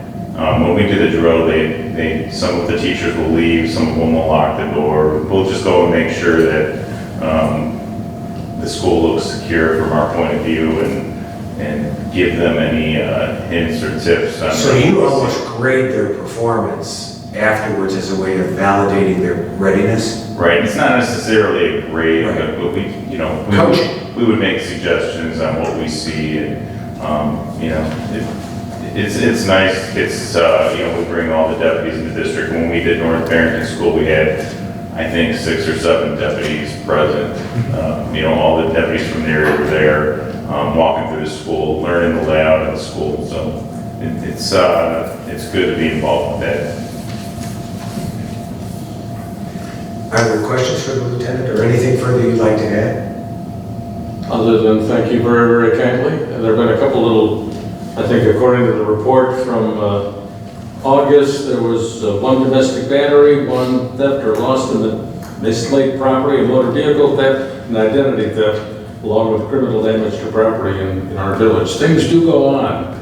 When we do the drill, some of the teachers will leave, some of them will lock the door. We'll just go and make sure that the school looks secure from our point of view, and give them any hints or tips. So you almost grade their performance afterwards as a way of validating their readiness? Right. It's not necessarily a grade, right. But we would make suggestions on what we see, and it's nice. It's we bring all the deputies in the district. When we did North Barrington School, we had, I think, 6 or 7 deputies present. All the deputies from the area were there, walking through the school, learning the layout of the school. So it's good to be involved with that. Are there questions for the lieutenant or anything further you'd like to add? Other than thank you very, very kindly. There have been a couple little, I think according to the report from August, there was one domestic battery, one theft or loss in the Mist Lake property, a motor vehicle theft, and identity theft, along with criminal damage to property in our village. Things do go on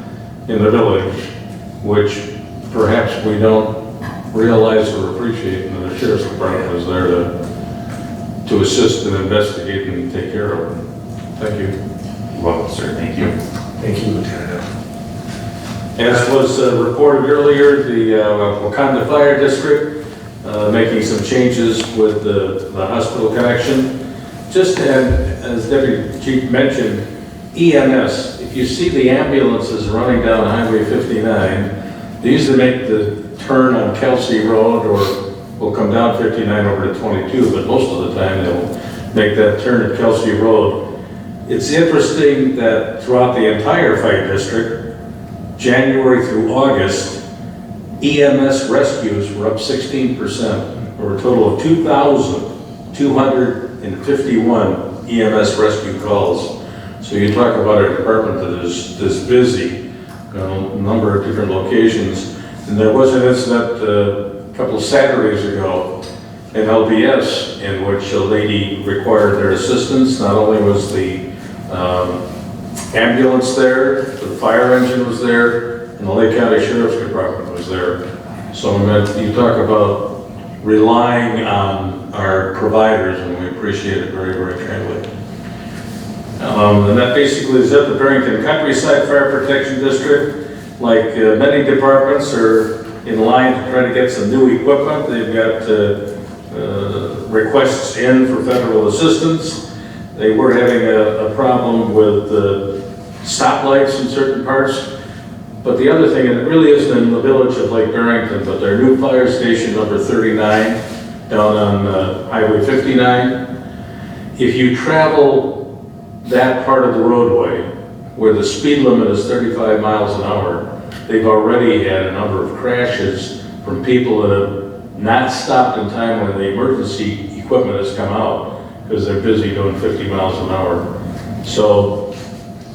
in the village, which perhaps we don't realize or appreciate, and the Sheriff's Department is there to assist and investigate and take care of them. Thank you. You're welcome, sir. Thank you. Thank you, Lieutenant. As was reported earlier, the Wakanda Fire District making some changes with the hospital connection. Just as Deputy Chief mentioned, EMS, if you see the ambulances running down Highway 59, they usually make the turn on Kelsey Road or will come down 59 over to 22, but most of the time they'll make that turn at Kelsey Road. It's interesting that throughout the entire fire district, January through August, EMS rescues were up 16%, or a total of 2,251 EMS rescue calls. So you talk about a department that is this busy, a number of different locations. And there was an incident a couple of Saturdays ago in LBS in which a lady required their assistance. Not only was the ambulance there, the fire engine was there, and the Lake County Sheriff's Department was there. So you talk about relying on our providers, and we appreciate it very, very kindly. And that basically is at the Barrington Countryside Fire Protection District. Like many departments are in line to try to get some new equipment. They've got requests in for federal assistance. They were having a problem with stoplights in certain parts. But the other thing, and it really isn't in the village of Lake Barrington, but their new fire station number 39 down on Highway 59, if you travel that part of the roadway where the speed limit is 35 miles an hour, they've already had a number of crashes from people that have not stopped in time when the emergency equipment has come out because they're busy doing 50 miles an hour. So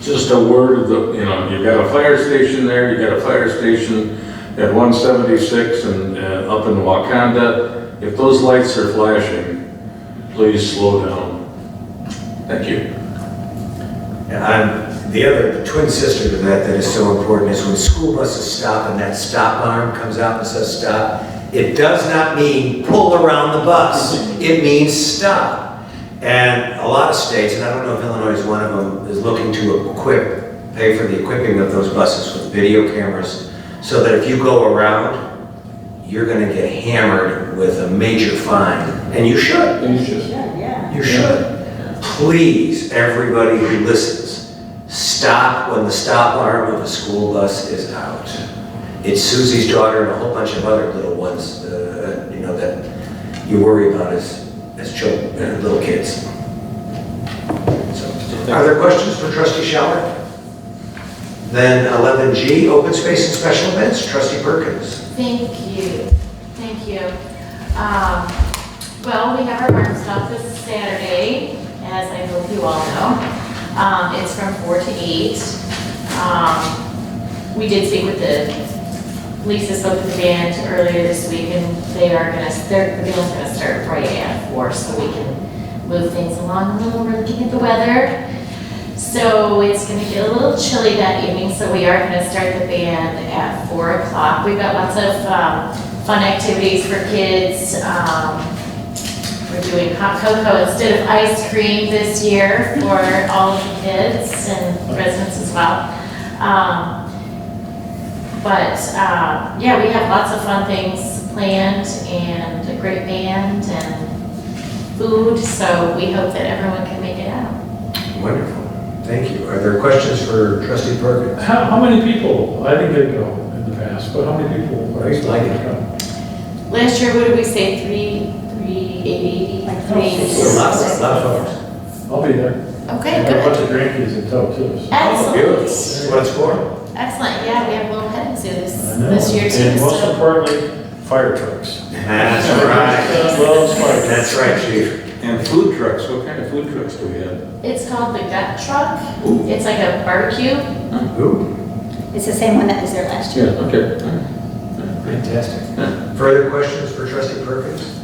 just a word of the, you've got a fire station there, you've got a fire station at 176 and up in Wakanda. If those lights are flashing, please slow down. Thank you. And the twin sister to that is so important is when school buses stop and that stop alarm comes out and says stop, it does not mean pull around the bus. It means stop. And a lot of states, and I don't know if Illinois is one of them, is looking to pay for the equipping of those buses with video cameras so that if you go around, you're going to get hammered with a major fine. And you should. And you should. You should. Please, everybody who listens, stop when the stop alarm of a school bus is out. It's Susie's daughter and a whole bunch of other little ones, that you worry about as children, little kids. So, are there questions for Trustee Schauer? Then 11G, open space and special events, Trustee Perkins. Thank you. Well, we have our barn stop this Saturday, as I hope you all know. It's from 4 to 8. We did speak with Lisa spoke with the band earlier this week, and the band's gonna start Friday at 4, so we can move things along a little. We're looking at the weather. So it's gonna get a little chilly that evening, so we are gonna start the band at 4 o'clock. We've got lots of fun activities for kids. We're doing hot cocoa instead of ice cream this year for all of the kids and residents as well. Yeah, we have lots of fun things planned and a great band and food, so we hope that everyone can make it out. Wonderful. Thank you. Are there questions for Trustee Perkins? How many people, I think they go in the past, but how many people are expected to come? Last year, what did we say, 380? Like 380. A lot of folks. I'll be there. Okay, I got a good. bunch of grandkids in tow too. So. Excellent. That's what it's for. Excellent, yeah, we have a little petting zoo this year too. And most so- importantly, fire trucks. That's right. Loves fire trucks. That's right, Chief. And food trucks, what kind of food trucks do we have? It's called the Gut Truck. It's like a barbecue. Ooh, It's the same one that was there last year. Okay. fantastic. Further questions for Trustee Perkins?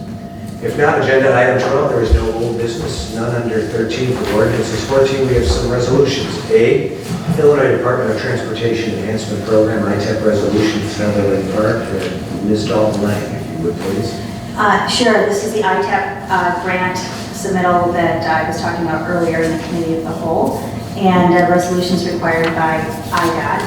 If not, agenda item 12, there is no old business, none under 13 for ordinances. 14, we have some resolutions. A, Illinois Department of Transportation Enhancement Program, ITEP resolution, Snowville Park, Ms. Dalton Lang, if you would please. Sure, this is the ITEP grant submittal that I was talking about earlier in the committee of the whole, and resolutions required by IDOT.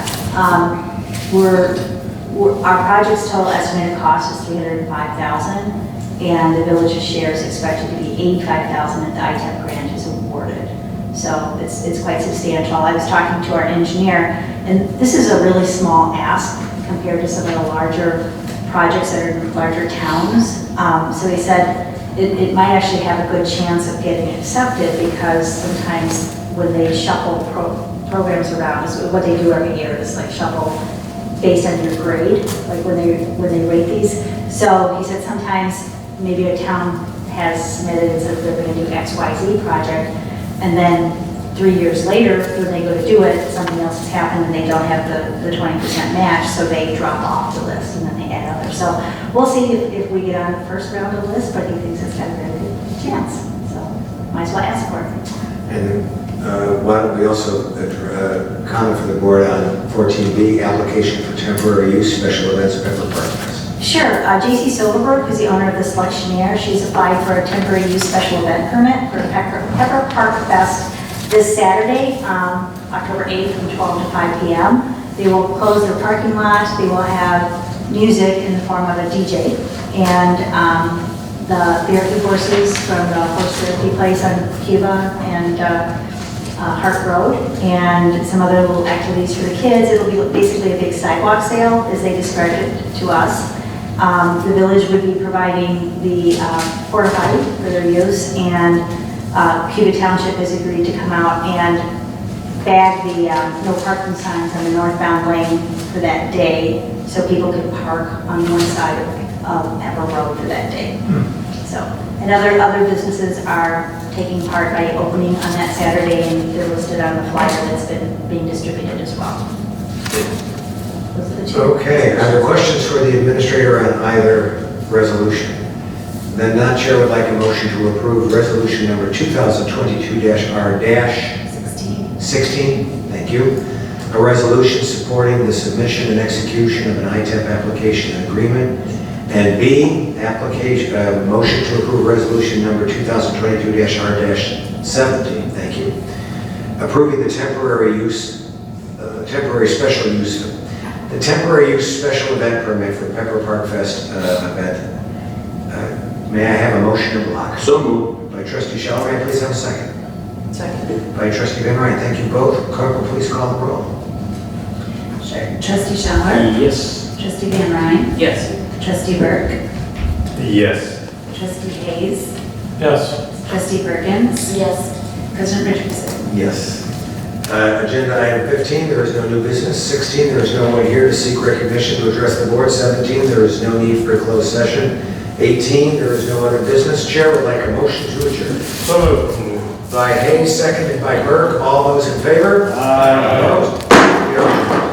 Our project's total estimated cost is $305,000, and the village's share is expected to be $85,000 if the ITEP grant is awarded. So it's quite substantial. I was talking to our engineer, and this is a really small ask compared to some of the larger projects that are in larger towns. So he said it might actually have a good chance of getting accepted because sometimes when they shuffle programs around, so what they do every year is like shuffle based on your grade, like when they rate these. So he said sometimes maybe a town has submitted and said they're going to do XYZ project, and then 3 years later, when they go to do it, something else has happened and they don't have the 20% match, so they drop off the list and then they add others. So we'll see if we get on the first round of the list, but he thinks it's got a very good chance. So might as well ask for it. And why don't we also comment for the board on 14B, application for temporary use special events Pepper Park Fest. Sure. J.C. Silverberg, who's the owner of the Selectionaire, she's applied for a temporary use special event permit for Pepper Park Fest This Saturday, October 8th from 12 to 5 p.m. They will close their parking lot. They will have music in the form of a DJ. And the therapy horses from the horse therapy place on Cuba and Hart Road, and some other little activities for the kids. It'll be basically a big sidewalk sale, as they described it to us. The village would be providing the porta potty for their use, and Cuba Township has agreed to come out and bag the no parking signs on the northbound lane for that day, so people can park on one side of Pepper Road for that day. So, and other businesses are taking part by opening on that Saturday, and they're listed on the flyer that's been being distributed as well. Those are the two. Okay, are there questions for the administrator on either resolution? Then that chair would like a motion to approve resolution number 2022-R-16. Thank you. A resolution supporting the submission and execution of an ITEP application and agreement. And B, motion to approve resolution number 2022-R-17. Thank you. Approving the temporary special use special event permit for Pepper Park Fest event. May I have a motion in block? So moved. By trustee Schaller, may I please have a second? Second. By trustee Van Ryn, thank you both. Clerk will please call the roll. Sure. Trustee Schaller? Yes. Trustee Van Ryn? Yes. Trustee Burke? Yes. Trustee Hayes? Yes. Trustee Perkins? Yes. President Richardson? Yes. Agenda item 15, there is no new business. 16, there is no one here to seek recognition to address the board. 17, there is no need for a closed session. 18, there is no other business. Chair would like a motion to adjourn. So moved. By Hayes, seconded by Burke. All those in favor? Aye. Opposed? We are adjourned.